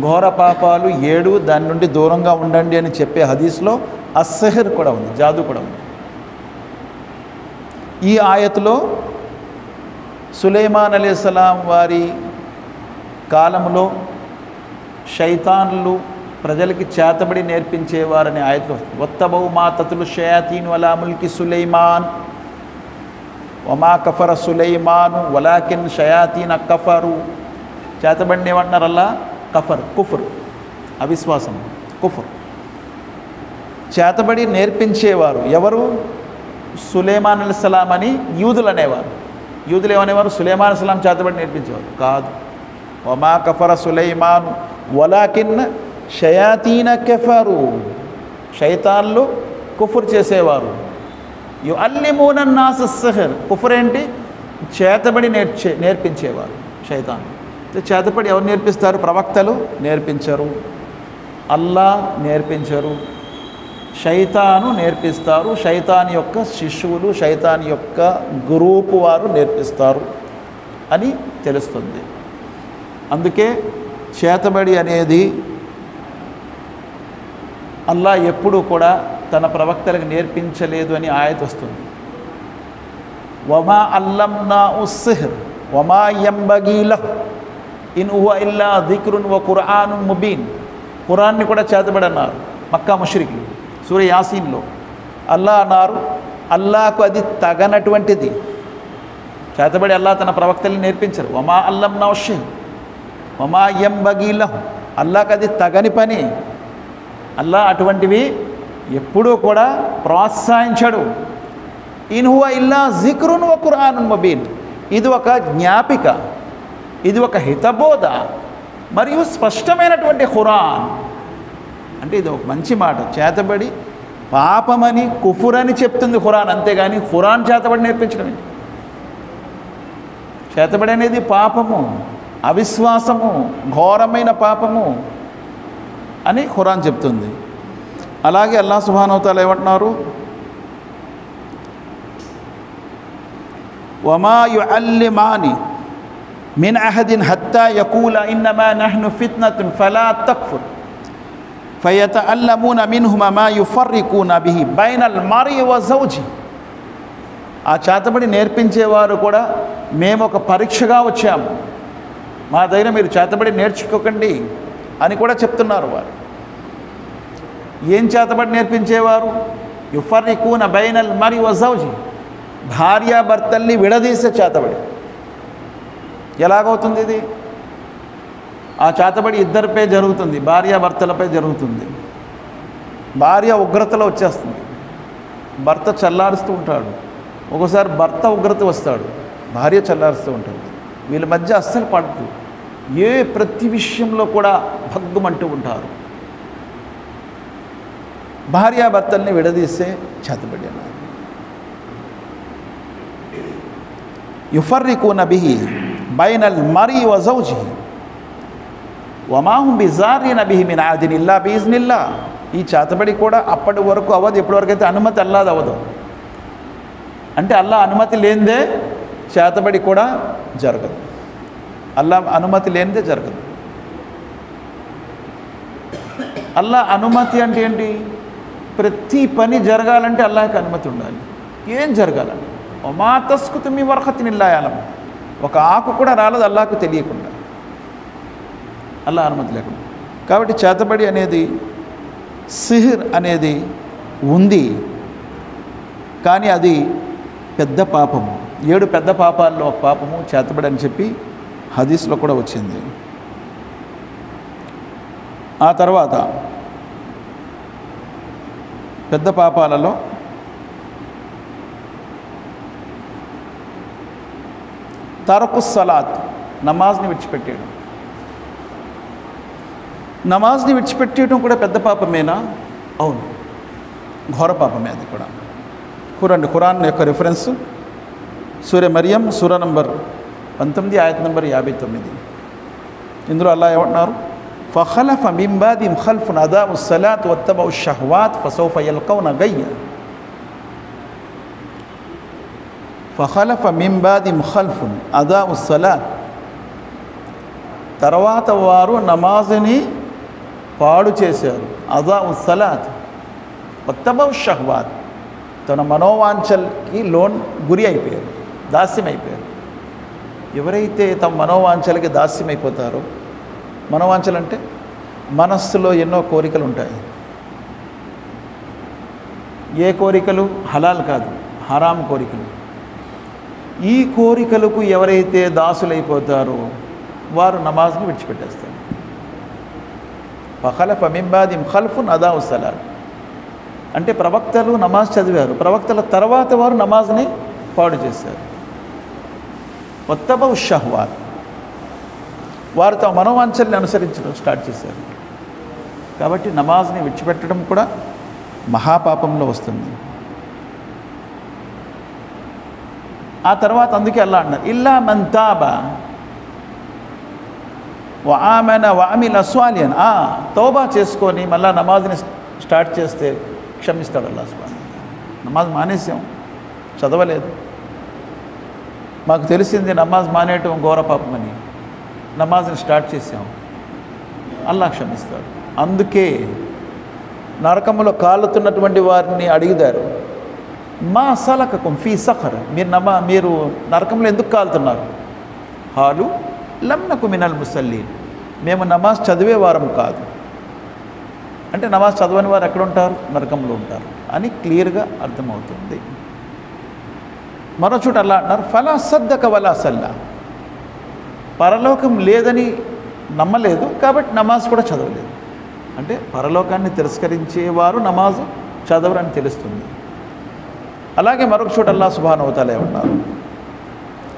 ఘోర పాపాలు 7, దాని నుండి దూరంగా ఉండండి అని చెప్పే హదీస్లో అస్సెహర్ కూడా ఉంది, జాదు కూడా ఉంది. ఈ ఆయతులో సులైమాన్ అలైహిస్సలాం వారి కాలంలో శైతాన్లు ప్రజలకి చేతబడి నేర్పించేవారనే ఆయతులు, వత్తబౌ మా తతులు షయాతీన్ వలా ముల్కి సులైమాన్ వమా కఫర సులైమాను వలాకిన్ షయాతీన కఫరు. చేతబడిని ఏమంటున్నారు అల్లా? కుఫర్, అవిశ్వాసం, కుఫర్. చేతబడి నేర్పించేవారు ఎవరు? సులైమాన్ అలైహిస్సలాం అని యూదులు అనేవారు. యూదులు ఏమనేవారు? సులైమాన్ అస్సలాం చేతబడి నేర్పించేవారు కాదు. వమా కఫర సులైమాను వలాకిన్ షయాతీన కఫరు, షైతాన్లు కుఫర్ చేసేవారు. యుఅల్లిమూన నాస్ సిహ్ర్, కుఫర్ ఏంటి? చేతబడి నేర్పించేవారు షైతాన్. చేతబడి ఎవరు నేర్పిస్తారు? ప్రవక్తలు నేర్పించరు, అల్లా నేర్పించరు, షైతాను నేర్పిస్తారు. షైతాన్ యొక్క శిష్యులు, షైతాన్ యొక్క గ్రూపు వారు నేర్పిస్తారు అని తెలుస్తుంది. అందుకే చేతబడి అనేది అల్లా ఎప్పుడూ కూడా తన ప్రవక్తలకు నేర్పించలేదు అని ఆయత వస్తుంది. వమా అల్లంనాహు సిహ్ర్ వమా యంబగీ లహు ఇన్ హువ ఇల్లా జిక్రున్ వ ఖుర్ఆనున్ ముబీన్. ఖురాన్ని కూడా చేతబడి అన్నారు మక్కా ముష్రికులు. సూర యాసీన్లో అల్లా అన్నారు, అల్లాకు అది తగనటువంటిది. చేతబడి అల్లా తన ప్రవక్తల్ని నేర్పించరు. వమా అల్లంనాహు సిహ్ర్ వమా యంబగీ లహు, అల్లాకు అది తగని పని. అల్లా అటువంటివి ఎప్పుడూ కూడా ప్రోత్సహించడు. ఇన్ హువ ఇల్లా జిక్రున్ వ ఖుర్ఆనున్ ముబీన్, ఇది ఒక జ్ఞాపిక, ఇది ఒక హితబోధ మరియు స్పష్టమైనటువంటి ఖురాన్. అంటే ఇది ఒక మంచి మాట. చేతబడి పాపమని కుఫురని చెప్తుంది ఖురాన్, అంతేగాని ఖురాన్ చేతబడి నేర్పించడం. చేతబడి అనేది పాపము, అవిశ్వాసము, ఘోరమైన పాపము అని ఖురాన్ చెప్తుంది. అలాగే అల్లాహ్ సుబ్హానహు వ తఆలా ఏమంటున్నారు? వమా యుఅల్లిమాని మిన్ అహదిన్ హత్తా యకూలా ఇన్నమా నహ్ను ఫిత్నతున్ ఫలా తక్ఫుర్ ఫయతఅల్లమూన మిన్హుమా మా యుఫర్రికూన బిహి బైనల్ మర్ఇ వ జౌజి. ఆ చేతబడి నేర్పించేవారు కూడా మేము ఒక పరీక్షగా వచ్చాము, మా దగ్గర మీరు చేతబడి నేర్చుకోకండి అని కూడా చెప్తున్నారు వారు. ఏం చేతబడి నేర్పించేవారు? యుఫర్రికూన బైనల్ మర్ఇ వ జౌజి, భార్యాభర్తల్ని విడదీసే చేతబడి. ఎలాగవుతుంది ఇది? ఆ చేతబడి ఇద్దరిపై జరుగుతుంది, భార్యాభర్తలపై జరుగుతుంది. భార్య ఉగ్రతలో వచ్చేస్తుంది, భర్త చల్లారుస్తూ ఉంటాడు. ఒకసారి భర్త ఉగ్రత వస్తాడు, భార్య చల్లారుస్తూ ఉంటుంది. వీళ్ళ మధ్య అస్సలు పడదు, ప్రతి విషయంలో కూడా భగ్గుమంటూ ఉంటారు. భార్యాభర్తల్ని విడదీసే చేతబడి అన్నారు. యుఫర్రికూన బిహి బైనల్ మర్ఇ వ జౌజిహి వమా హుం బిజారిన బిహి మిన్ అహదిన్ ఇల్లా బిఇజ్నిల్లాహ్. ఈ చేతబడి కూడా అప్పటి వరకు అవ్వదు, ఎప్పటివరకు అయితే అనుమతి అల్లాది అవ్వదు. అంటే అల్లా అనుమతి లేనిదే చేతబడి కూడా జరగదు, అల్లా అనుమతి లేనిదే జరగదు. అల్లా అనుమతి అంటే ఏంటి? ప్రతి పని జరగాలంటే అల్లాహకి అనుమతి ఉండాలి. ఏం జరగాలండి? వమా తస్కుతు మిన్ వరఖతిన్ ఇల్లా యఅలము, ఒక ఆకు కూడా రాలేదు అల్లాహకు తెలియకుండా, అల్లా అనుమతి లేకుండా. కాబట్టి చేతబడి అనేది, సిహ్ర్ అనేది ఉంది, కానీ అది పెద్ద పాపము. 7 పెద్ద పాపాల్లో ఒక పాపము చేతబడి అని చెప్పి హదీస్లో కూడా వచ్చింది. ఆ తర్వాత పెద్ద పాపాలలో తరకు సలాత్, నమాజ్ని విడిచిపెట్టేయడం. నమాజ్ని విడిచిపెట్టేయడం కూడా పెద్ద పాపమేనా? అవును, ఘోర పాపమే అది కూడా. ఖురాన్ యొక్క రిఫరెన్స్ సూర మరియం సూర నంబర్ 19 ఆయత్ నంబర్ 59. ఇందులో అల్లాహ్ ఏమంటున్నారు? ఫఖలఫ మిన్ బాదిహిమ్ ఖల్ఫున్ అదాఉ స్సలాత వత్తబఉ షహవాత్ ఫసౌఫ యల్కౌన గయ్య. ఫఖలఫ మిన్ బాదిహిమ్ ఖల్ఫున్ అదాఉ స్సలాత్, తర్వాత వారు నమాజ్ని పాడు చేశారు. అదాఉ స్సలాత్ వత్తబఉ షహవాత్, తన మనోవాంఛలకి గురి అయిపోయారు, దాస్యం అయిపోయారు. ఎవరైతే తమ మనోవాంఛలకి దాస్యం అయిపోతారో, మనోవాంఛలు అంటే మనస్సులో ఎన్నో కోరికలు ఉంటాయి. ఏ కోరికలు? హలాల్ కాదు, హరాం కోరికలు. ఈ కోరికలకు ఎవరైతే దాసులైపోతారో వారు నమాజ్ని విడిచిపెట్టేస్తారు. ఫఖలఫ మిన్ బాదిహిమ్ ఖల్ఫున్ అదాఉ స్సలాత్ అంటే ప్రవక్తలు నమాజ్ చదివారు, ప్రవక్తల తర్వాత వారు నమాజ్ని పాడు చేశారు. వత్తబౌ షహ్వాత్, వారు తమ మనోవాంఛల్ని అనుసరించడం స్టార్ట్ చేశారు. కాబట్టి నమాజ్ని విడిచిపెట్టడం కూడా మహాపాపంలో వస్తుంది. ఆ తర్వాత అందుకే అల్లా అన్నారు, ఇల్లా మన్ తాబ వ ఆమన వ అమిల స్వాలియన్, తౌబా చేసుకొని మళ్ళీ నమాజ్ని స్టార్ట్ చేస్తే క్షమిస్తాడు అల్లా సుబ్హానహు వ తఆలా. నమాజ్ మానేసాం, చదవలేదు, మాకు తెలిసింది నమాజ్ మానేయటం ఘోర పాపమని, నమాజ్ని స్టార్ట్ చేసాం, అల్లా క్షమిస్తాడు. అందుకే నరకములో కాలుతున్నటువంటి వారిని అడిగారు, మా సలకకుం ఫీ సఖర్, మీరు నరకంలో ఎందుకు కాలుతున్నారు? హాలు లం నకు మినల్ ముసల్లీన్, మేము నమాజ్ చదివేవారం కాదు. అంటే నమాజ్ చదవని వారు ఎక్కడ ఉంటారు? నరకంలో ఉంటారు అని క్లియర్గా అర్థమవుతుంది. మరో చోట అలా అంటున్నారు, ఫలా సద్దక వలా సల్లా, పరలోకం లేదని నమ్మలేదు కాబట్టి నమాజ్ కూడా చదవలేదు. అంటే పరలోకాన్ని తిరస్కరించేవారు నమాజు చదవరని తెలుస్తుంది. అలాగే మరొక చోట అల్లాహ్ సుబ్హానహు వ తఆలా ఉన్నారు,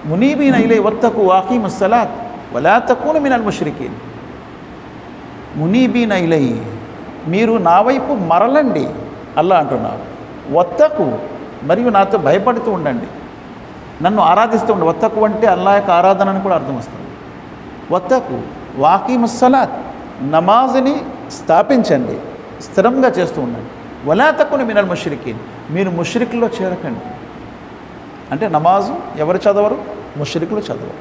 మునీబీన ఇలై వత్తకు వాకీముస్ సలాత్ వలా తకూను మినల్ ముష్రికీన్. మునీబీన ఇలై, మీరు నా వైపు మరలండి అల్లా అంటున్నారు. వత్తకు, మరియు నాతో భయపడుతూ ఉండండి, నన్ను ఆరాధిస్తూ ఉండండి. వత్తకు అంటే అల్లా యొక్క ఆరాధన అని కూడా అర్థం వస్తుంది. వత్తకు వాకీముస్ సలాత్, నమాజ్ని స్థాపించండి, స్థిరంగా చేస్తూ ఉండండి. వలా తకూను మినల్ ముష్రికీన్, మీరు ముష్రికుల్లో చేరకండి. అంటే నమాజు ఎవరు చదవరు? ముష్రికులు చదవరు.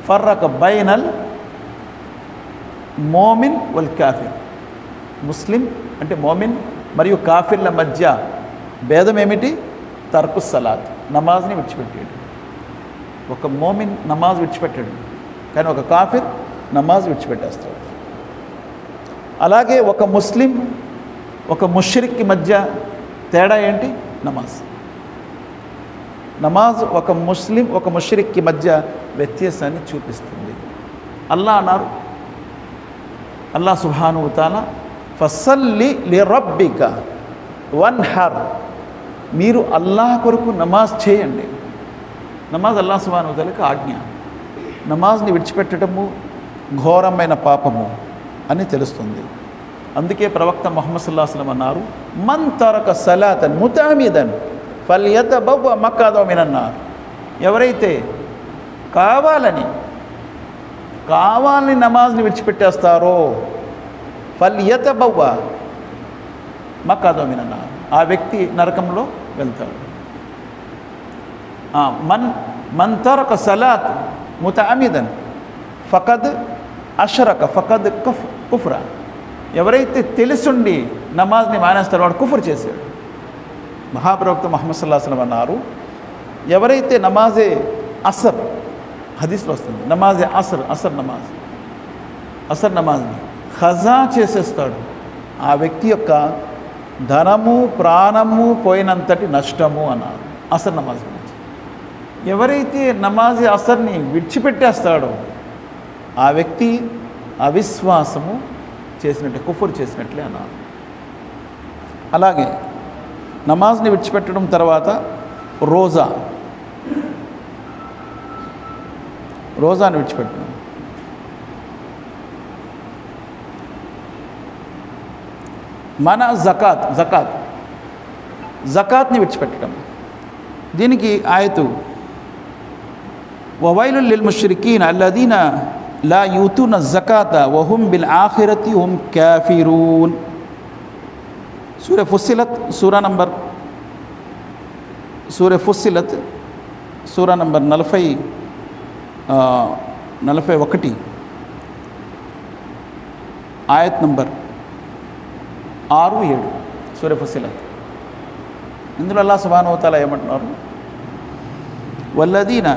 ఫర్రక బైనల్ మోమిన్ వల్ కాఫిర్, ముస్లిం అంటే మోమిన్ మరియు కాఫిర్ల మధ్య భేదం ఏమిటి? తర్కు సలాత్, నమాజ్ని విడిచిపెట్టాడు. ఒక మోమిన్ నమాజ్ విడిచిపెట్టాడు, కానీ ఒక కాఫిర్ నమాజ్ విడిచిపెట్టేస్తాడు. అలాగే ఒక ముస్లిం ఒక ముష్రిక్కి మధ్య తేడా ఏంటి? నమాజ్. నమాజ్ ఒక ముస్లిం ఒక ముష్రిక్కి మధ్య వ్యత్యాసాన్ని చూపిస్తుంది. అల్లా అన్నారు, అల్లా సుబ్హానహు వ తఆలా, ఫసల్లి లిరబ్బిక వన్హర్, మీరు అల్లాహ్ కొరకు నమాజ్ చేయండి. నమాజ్ అల్లా సుబ్హానహు వ తఆలాకి ఆజ్ఞ. నమాజ్ని విడిచిపెట్టడము ఘోరమైన పాపము అని తెలుస్తుంది. అందుకే ప్రవక్త ముహమ్మద్ సల్లల్లాహు అలైహి వసల్లం అన్నారు, మన్ తరక సలాతన్ ముతఅమిదన్ ఫల్యతబవ్వ మక్కాదహు మినన్నార్, ఎవరైతే కావాలని నమాజ్ని విడిచిపెట్టేస్తారో ఫల్యతబవ్వ మక్కాదహు మినన్నార్, ఆ వ్యక్తి నరకంలో వెళ్తాడు. మన్ తరక సలాత్ ముతఅమిదన్ ఫకద్ అష్రక ఫకద్ కుఫ్రా, ఎవరైతే తెలుసుండి నమాజ్ని మానేస్తారో వాడు కుఫర్ చేశాడు. మహాప్రవక్త ముహమ్మద్ సల్లల్లాహు అలైహి వసల్లం అన్నారు, ఎవరైతే నమాజే అసర్, హదీస్లో వస్తుంది, నమాజే అసర్ నమాజ్ని ఖజా చేసేస్తాడు, ఆ వ్యక్తి యొక్క ధనము ప్రాణము పోయినంతటి నష్టము అన్నారు అసర్ నమాజ్ గురించి. ఎవరైతే నమాజే అసర్ని విడిచిపెట్టేస్తాడో ఆ వ్యక్తి అవిశ్వాసము చేసినట్టే, కుఫర్ చేసినట్లే అన్నారు. అలాగే నమాజ్ని విడిచిపెట్టడం తర్వాత రోజాని విడిచిపెట్టడం, మన జకాత్ని విడిచిపెట్టడం. దీనికి ఆయతు వవైలుల్ లిల్ ముష్రికీన్ అల్లదీన లా యూతూన జకాత వహుం బిల్ ఆఖిరతి హుం కాఫిరూన్. సూర ఫుస్సిలత్ సూరా నంబర్ 41 ఆయత్ నంబర్ 6-7 సూర ఫుస్సిలత్. ఇందులో అల్లాహ్ సుబ్హానహు వ తఆలా ఏమంటున్నారు? వల్లదీన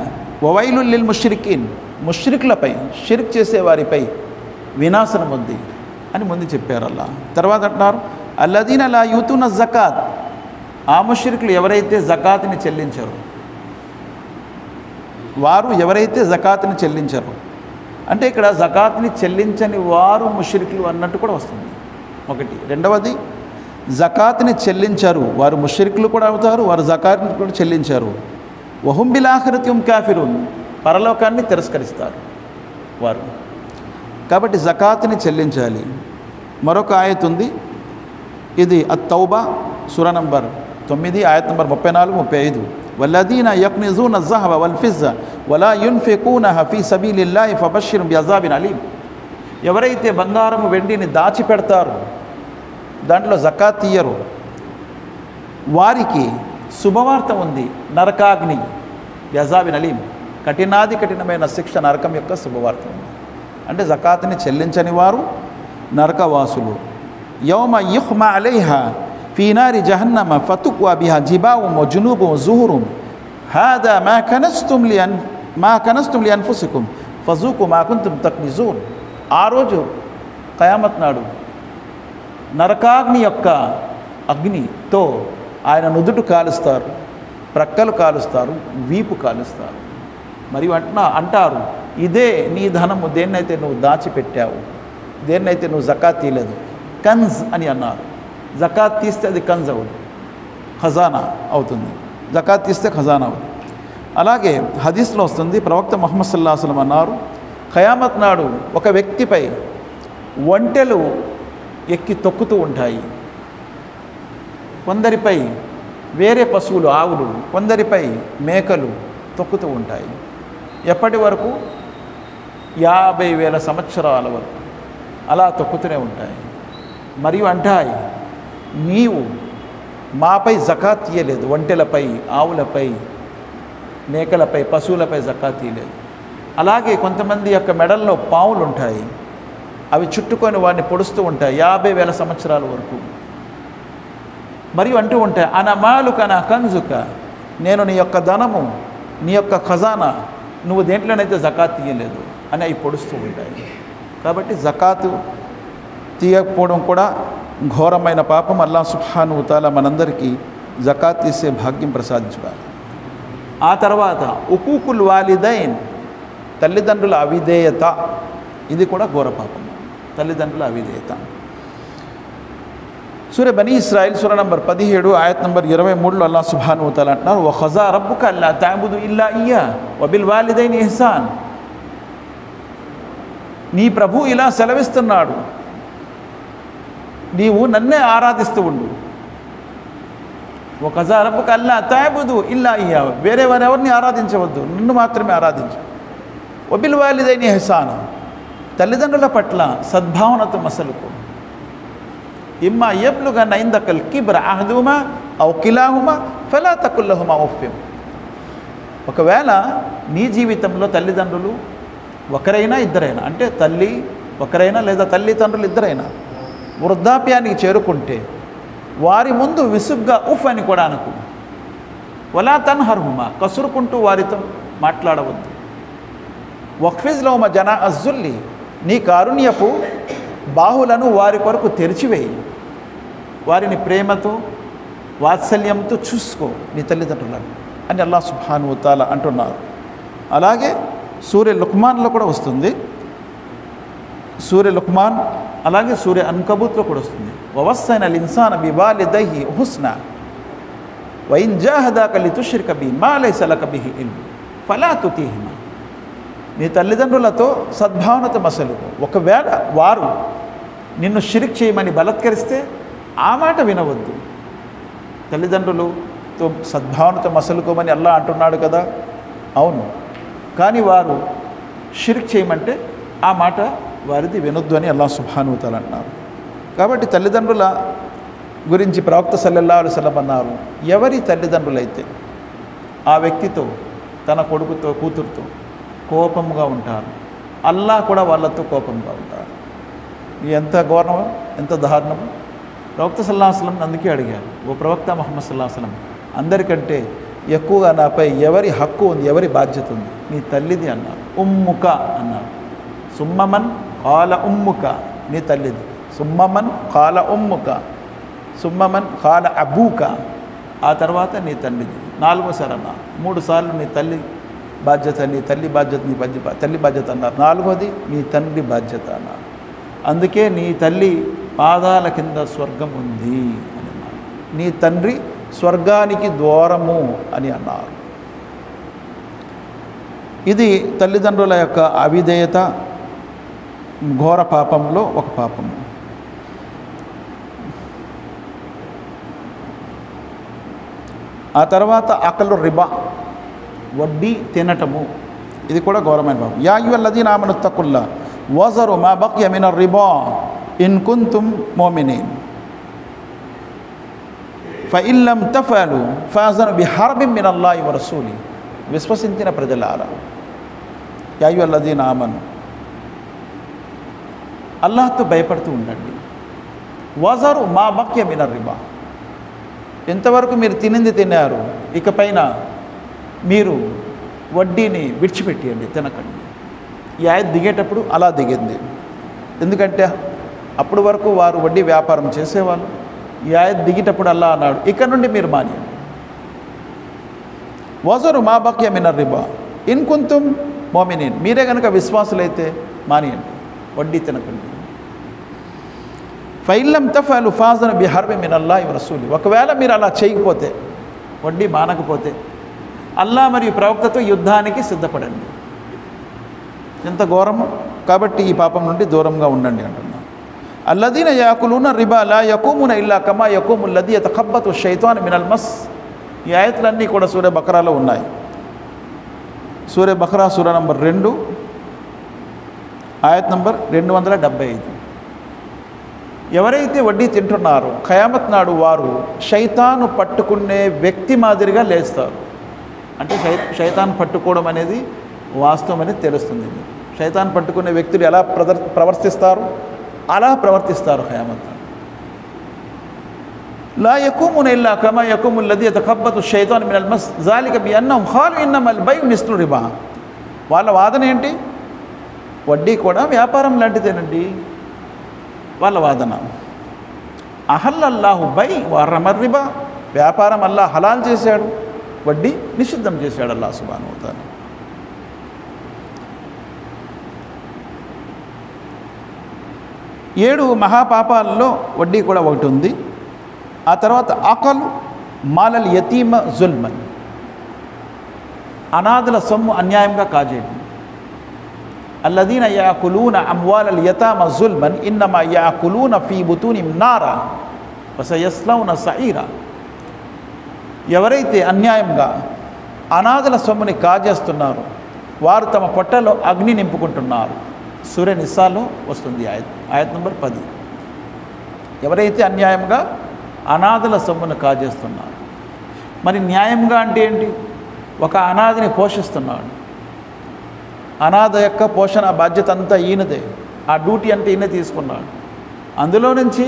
వవైలుల్ లిల్ ముష్రికీన్, ముష్రికులపై, షిర్క్ చేసేవారిపై వినాశనం ఉంది అని ముందు చెప్పారు అల్లా. తర్వాత అంటున్నారు, అల్లదీన లా యూతూన జకాత్, ఆ ముష్రికులు ఎవరైతే జకాత్ని చెల్లించరు, వారు ఎవరైతే జకాత్ని చెల్లించరు అంటే ఇక్కడ జకాత్ని చెల్లించని వారు ముష్రికులు అన్నట్టు కూడా వస్తుంది ఒకటి. రెండవది, జకాత్ని చెల్లించారు వారు ముష్రికులు కూడా అవుతారు, వారు జకాత్ని కూడా చెల్లించారు. వహుం బిల్ ఆఖిరతి హుమ్ కాఫిరూన్, పరలోకాన్ని తిరస్కరిస్తారు వారు. కాబట్టి జకాత్ని చెల్లించాలి. మరొక ఆయత్ ఉంది, ఇది అతౌబా సూరా నంబర్ 9 ఆయత్ నంబర్ 34-35. వల్లదీన యక్నిజూన అజ్-జహబ వల్ ఫిజ్జ వలా యున్ఫికూనహ ఫీ సబీలిల్లాహి ఫబష్షిర్హుం బిఅజాబిన్ అలీమ్. ఎవరైతే బంగారము వెండిని దాచిపెడతారో, దాంట్లో జకాత్ తీయరు, వారికి శుభవార్త ఉంది, నరకాగ్ని, బిఅజాబిన్ అలీమ్, కఠినమైన శిక్ష, నరకం యొక్క శుభవార్త ఉంది. అంటే జకాత్ని చెల్లించని వారు నరకవాసులు. యౌమ యుహ్మా అలైహా ఫీ నారి జహన్నమ ఫతుక్వా బిహా జిబాహుమ్ వ జునూబుహుమ్ వ జుహూరుహుమ్ హాదా మా కనస్తుమ్ లి అన్ఫుసికుమ్ ఫజూకు మా కుంతుమ్ తక్నిజూన్. ఆ రోజు కయామత్ నాడు నరకాగ్ని యొక్క అగ్నితో ఆయన నుదుటు కాలుస్తారు, ప్రక్కలు కాలుస్తారు, వీపు కాలుస్తారు. మరియు అంటారు, ఇదే నీ ధనము, దేన్నైతే నువ్వు దాచిపెట్టావు, దేన్నైతే నువ్వు జకాత్ తీయలేదు, కన్స్ అని అన్నారు. జకాత్ తీస్తే అది కన్స్ అవుతుంది, ఖజానా అవుతుంది. జకాత్ తీస్తే ఖజానా అవుతుంది. అలాగే హదీస్లో వస్తుంది, ప్రవక్త ముహమ్మద్ సల్లల్లాహు అలైహి వసల్లం అన్నారు, ఖయామత్ నాడు ఒక వ్యక్తిపై ఒంటెలు ఎక్కి తొక్కుతూ ఉంటాయి, కొందరిపై వేరే పశువులు, ఆవులు, కొందరిపై మేకలు తొక్కుతూ ఉంటాయి. ఎప్పటి వరకు? 50,000 సంవత్సరాల వరకు అలా తొక్కుతూనే ఉంటాయి. మరియు అంటాయి, నీవు మాపై జకాత్ తీయలేదు, ఒంటెలపై, ఆవులపై, మేకలపై, పశువులపై జకాత్ తీయలేదు. అలాగే కొంతమంది యొక్క మెడల్లో పావులు ఉంటాయి, అవి చుట్టుకొని వాడిని పొడుస్తూ ఉంటాయి 50,000 సంవత్సరాల వరకు. మరియు అంటూ ఉంటాయి, అనమాలుక నా కంజుక, నేను నీ యొక్క ధనము, నీ యొక్క ఖజానా, నువ్వు దేంట్లోనైతే జకాత్ తీయలేదు అని అవి పొడుస్తూ ఉంటాయి. కాబట్టి జకాతు తీయకపోవడం కూడా ఘోరమైన పాపం. అల్లాహ్ సుబ్హానహు వ తఆలా మనందరికీ జకాత్ తీసే భాగ్యం ప్రసాదించుగాక. ఆ తర్వాత ఉకూకుల్ వాలిదైన్, తల్లిదండ్రుల అవిధేయత, ఇది కూడా ఘోర పాపం, తల్లిదండ్రుల అవిధేయత. సూర బనీ ఇస్రాయిల్ సూర నంబర్ 17 ఆయత్ నంబర్ 23లో అల్లాహ్ సుబ్హానహు వ తఆలా అంటున్నారు, వఖజా రబ్బుక అల్లా తఅబుదు ఇల్లా ఇయ్యా వబిల్ వాలిదైని ఇహ్సాన్. నీ ప్రభు ఇలా సెలవిస్తున్నాడు, నీవు నన్నే ఆరాధిస్తూ ఉండు. వఖజా రబ్బుక అల్లా తఅబుదు ఇల్లా ఇయ్యా, వేరే వారెవరిని ఆరాధించవద్దు, నన్ను మాత్రమే ఆరాధించు. వబిల్ వాలిదైని ఇహ్సాన్, తల్లిదండ్రుల పట్ల సద్భావనతో మసలుకో. ఇమ్మా యబ్లుగన్న ఇందకల్ కిబ్ర అహదుమా ఔ కిలాహుమా ఫలా తకుల్ లహుమా ఉఫ్ఫిం. ఒకవేళ నీ జీవితంలో తల్లిదండ్రులు ఒకరైనా ఇద్దరైనా, అంటే తల్లి ఒకరైనా లేదా తల్లిదండ్రులు ఇద్దరైనా వృద్ధాప్యానికి చేరుకుంటే వారి ముందు విసుగ్గా ఉఫ్ అని కూడా అనకు. వలా తన్హర్హుమా, కసురుకుంటూ వారితో మాట్లాడవద్దు. వఖ్ఫిజ్ లహుమా జనా అజ్జుల్లి, నీ కారుణ్యపు బాహులను వారి కొరకు తెరిచివేయి. వారిని ప్రేమతో, వాత్సల్యంతో చూసుకో నీ తల్లిదండ్రులను అని అల్లాహ్ సుబ్హానహు వ తఆలా అంటున్నారు. అలాగే సూర్య లుక్మాన్లో కూడా వస్తుంది, సూర్య లుక్మాన్, అలాగే సూర్య అన్కబూత్లో కూడా వస్తుంది. వవస్సైనల్ ఇన్సాన బివాలిదైహి హుస్నా వఇన్ జాహదాక లితుష్రిక బి మా లైస లక బిహి ఇల్మ్ ఫలా తుతీహిమా. నీ తల్లిదండ్రులతో సద్భావనతో మసలుకో. ఒకవేళ వారు నిన్ను షిరిక్ చేయమని బలత్కరిస్తే ఆ మాట వినవద్దు. తల్లిదండ్రులతో సద్భావనతో మసలుకోమని అల్లాహ్ అంటున్నాడు కదా, అవును. కానీ వారు షిరిక్ చేయమంటే ఆ మాట వారిది వినొద్దు అని అల్లాహ్ సుబ్హానహు వ తఆలా అంటున్నారు. కాబట్టి తల్లిదండ్రుల గురించి ప్రవక్త సల్లల్లాహు అలైహి వసల్లం అన్నారు, ఎవరి తల్లిదండ్రులైతే ఆ వ్యక్తితో, తన కొడుకుతో, కూతురుతో కోపంగా ఉంటారు, అల్లాహ్ కూడా వాళ్ళతో కోపంగా ఉంటారు. ఎంత ఘోరమో, ఎంత దారుణమో. ప్రవక్త సల్లల్లాహు అలైహి వసల్లం అందుకే అడిగారు, ఓ ప్రవక్త ముహమ్మద్ సల్లల్లాహు అలైహి వసల్లం, అందరికంటే ఎక్కువగా నాపై ఎవరి హక్కు ఉంది, ఎవరి బాధ్యత ఉంది? నీ తల్లిది అన్నారు. ఉమ్ముక అన్నారు. సుమ్మమన్ కాల ఉమ్ముక, నీ తల్లిది. సుమ్మమన్ కాల ఉమ్ముక, సుమ్మమన్ కాల అబూక, ఆ తర్వాత నీ తల్లిది. 4వసారి అన్నారు. 3 సార్లు నీ తల్లి బాధ్యత, నీ తల్లి బాధ్యత, నీ తల్లి బాధ్యత అన్నారు. 4వది నీ తండ్రి బాధ్యత అన్నారు. అందుకే నీ తల్లి పాదాల కింద స్వర్గం ఉంది అని అన్నారు. నీ తండ్రి స్వర్గానికి ద్వారము అని అన్నారు. ఇది తల్లిదండ్రుల యొక్క అవిధేయత ఘోర పాపంలో ఒక పాపము. ఆ తర్వాత అకలు రిబా, వడ్డీ తినటము, ఇది కూడా ఘోరమైన పాపం. యా అయ్యుహల్లదీన ఆమను తక్కుల్లా వజరు మా బకియ మిన రిబా ఇన్ కుంతుం మోమినీన్ ఫఇన్ లమ్ తఫఅలు ఫఅజను బిహర్బిన్ మినల్లాహి వ రసూలి. విశ్వసించిన ప్రజలారా, యా అయ్యుహల్లదీన ఆమను, అల్లాహ్తో భయపడుతూ ఉండండి. వజరు మా బకియ మిన రిబా, ఎంతవరకు మీరు తినింది తిన్నారు, ఇకపైన మీరు వడ్డీని విడిచిపెట్టేయండి, తినకండి. ఈ ఆయత్ దిగేటప్పుడు అలా దిగింది. ఎందుకంటే అప్పటి వరకు వారు వడ్డీ వ్యాపారం చేసేవాళ్ళు. ఈ ఆయత్ దిగేటప్పుడు అల్లా అన్నాడు, ఇక నుండి మీరు మానేయండి. వజరు మా బకియ మిన రిబా ఇన్ కుంతుం మోమినీన్, మీరే కనుక విశ్వాసులైతే మానేయండి, వడ్డీ తినకండి. ఫఇన్ లమ్ తఫఅలు ఫఅజను బిహర్బిన్ మినల్లాహి వ రసూలి, ఒకవేళ మీరు అలా చేయకపోతే, వడ్డీ మానకపోతే, అల్లా మరియు ప్రవక్తతో యుద్ధానికి సిద్ధపడండి. ఎంత ఘోరము. కాబట్టి ఈ పాపం నుండి దూరంగా ఉండండి అంటున్నాను. అల్లదీన యాకులూన రిబా లా యకూమున ఇల్లా కమా యకూముల్ లదీ యతఖబ్బతు షైతాను మినల్ మస్. ఈ ఆయతులన్నీ కూడా సూరే బకరాలో ఉన్నాయి. సూరే బకరా సూర నంబర్ 2 ఆయత్ నంబర్ 275. ఎవరైతే వడ్డీ తింటున్నారో ఖయామత్ నాడు వారు షైతాను పట్టుకునే వ్యక్తి మాదిరిగా లేస్తారు. అంటే షైతాన్ పట్టుకోవడం అనేది వాస్తవం అనేది తెలుస్తుంది. షైతాన్ పట్టుకునే వ్యక్తులు ఎలా ప్రవర్తిస్తారు, అలా ప్రవర్తిస్తారు ఖయామత్. లా యకూమున ఇల్లా కమా యకూముల్ లదీ యతఖబ్బతు షైతాను మినల్ మస్ జాలిక బిఅన్నహుమ్ ఖాలు ఇన్నమల్ బైఉ మిస్లు రిబా. వాళ్ళ వాదన ఏంటి? వడ్డీ కూడా వ్యాపారం లాంటిదేనండి వాళ్ళ వాదన. అహల్లల్లాహు బై వహర్రమర్ రిబా, వ్యాపారం అల్లాహ్ హలాల్ చేశాడు, వడ్డీ నిషిద్ధం చేశాడు అల్లాహ్ సుబ్హానహు వ తఆలా. ఏడు మహాపాపాలలో వడ్డీ కూడా ఒకటి ఉంది. ఆ తర్వాత అకల్ మాలల్ యతీమ జుల్మన్, అనాథల సొమ్ము అన్యాయంగా కాజేయడం. అల్లదీన యాకులూన అమ్వాలల్ యతామ జుల్మన్ ఇన్నమా యాకులూన ఫీ బుతూనిహిమ్ నారా వసయస్లౌన సఈరా. ఎవరైతే అన్యాయంగా అనాథల సొమ్ముని కాజేస్తున్నారో వారు తమ పొట్టలో అగ్ని నింపుకుంటున్నారు. సూర నిసాలో వస్తుంది ఆయత్ నంబర్ 10. ఎవరైతే అన్యాయంగా అనాథల సొమ్మును కాజేస్తున్నారు. మరి న్యాయంగా అంటే ఏంటి? ఒక అనాథని పోషిస్తున్నాడు, అనాథ యొక్క పోషణ బాధ్యత అంతా ఈయనదే, ఆ డ్యూటీ అంటే ఈయన తీసుకున్నాడు. అందులో నుంచి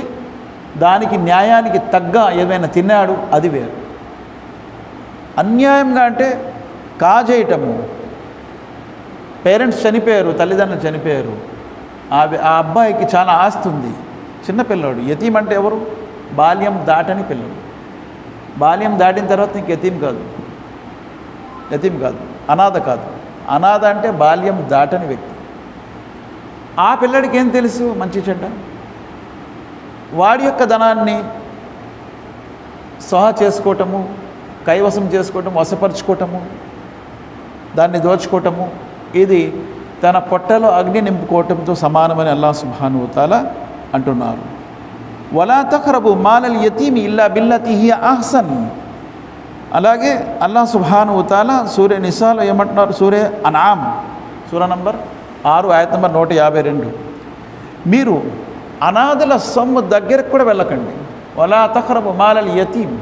దానికి న్యాయానికి తగ్గ ఏదైనా తిన్నాడు, అది వేరు. అన్యాయంగా అంటే కాజేయటము. పేరెంట్స్ చనిపోయారు, తల్లిదండ్రులు చనిపోయారు, ఆ అబ్బాయికి చాలా ఆస్తి ఉంది, చిన్నపిల్లాడు. యతీం అంటే ఎవరు? బాల్యం దాటని పిల్లడు. బాల్యం దాటిన తర్వాత నీకు యతీం కాదు, అనాథ కాదు. అనాథ అంటే బాల్యం దాటని వ్యక్తి. ఆ పిల్లడికి ఏం తెలుసు మంచి చెడ్డ? వాడి యొక్క ధనాన్ని సహా చేసుకోవటము, కైవసం చేసుకోవటము, వశపరుచుకోవటము, దాన్ని దోచుకోవటము, ఇది తన పొట్టలో అగ్ని నింపుకోవటంతో సమానమని అల్లాహ్ సుబ్హానహు వ తఆలా అంటున్నారు. వలా తఖ్రబు మాలల్ యతీమి ఇల్లా బిల్లతీ హియ అహ్సన్. అలాగే అల్లాహ్ సుబ్హానహు వ తఆలా సూర నిసాలో ఏమంటున్నారు? సూరే అన్ఆమ్ సూర నంబర్ 6 ఆయత్ నంబర్ 152. మీరు అనాథల సొమ్ము దగ్గరకు కూడా వెళ్ళకండి. వలా తఖ్రబు మాలల్ యతీమ్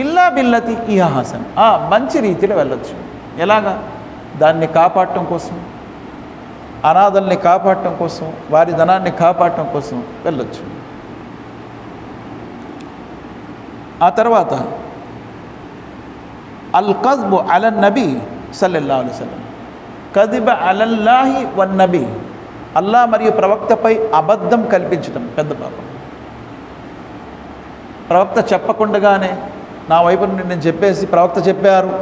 ఇల్లా బిల్లతీ హియ అహ్సన్. మంచి రీతిలో వెళ్ళొచ్చు. ఎలాగా? దాన్ని కాపాడటం కోసం, అనాథల్ని కాపాడటం కోసం, వారి ధనాన్ని కాపాడటం కోసం వెళ్ళొచ్చు. ఆ తర్వాత అల్ కజ్బు అలన్ నబీ సల్లల్లాహు అలైహి వసల్లం, కదిబ అలల్లాహి వన్ నబీ, అల్లాహ్ మరియు ప్రవక్తపై అబద్ధం కల్పించడం పెద్ద పాపం. ప్రవక్త చెప్పకుండానే నా వైపు నుండి నేను చెప్పేసి ప్రవక్త చెప్పారు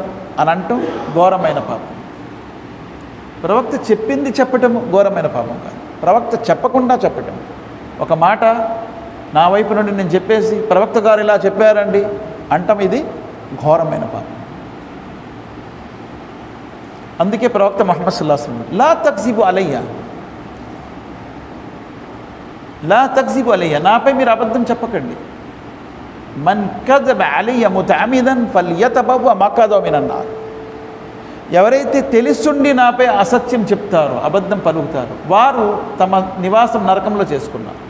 అని అంటూ ఘోరమైన పాపం. ప్రవక్త చెప్పింది చెప్పటము ఘోరమైన పాపం కాదు, ప్రవక్త చెప్పకుండా చెప్పటం. ఒక మాట నా వైపు నుండి నేను చెప్పేసి ప్రవక్త గారు ఇలా చెప్పారండి అంటాం, ఇది ఘోరమైన పాపం. అందుకే ప్రవక్త ముహమ్మద్ సల్లల్లాహు అలైహి వసల్లం లా తక్జిబు అలయ్య, లా తక్జిబు అలయ్య, నాపై మీరు అబద్ధం చెప్పకండి. మన్ కదబ అలయ్య ముతఅమిదన్ ఫల్యతబవ్వ మఖదహు మినన్ నార్, ఎవరైతే తెలుసుండి నాపై అసత్యం చెప్తారో, అబద్ధం పలుకుతారో, వారు తమ నివాసం నరకంలో చేసుకున్నారు.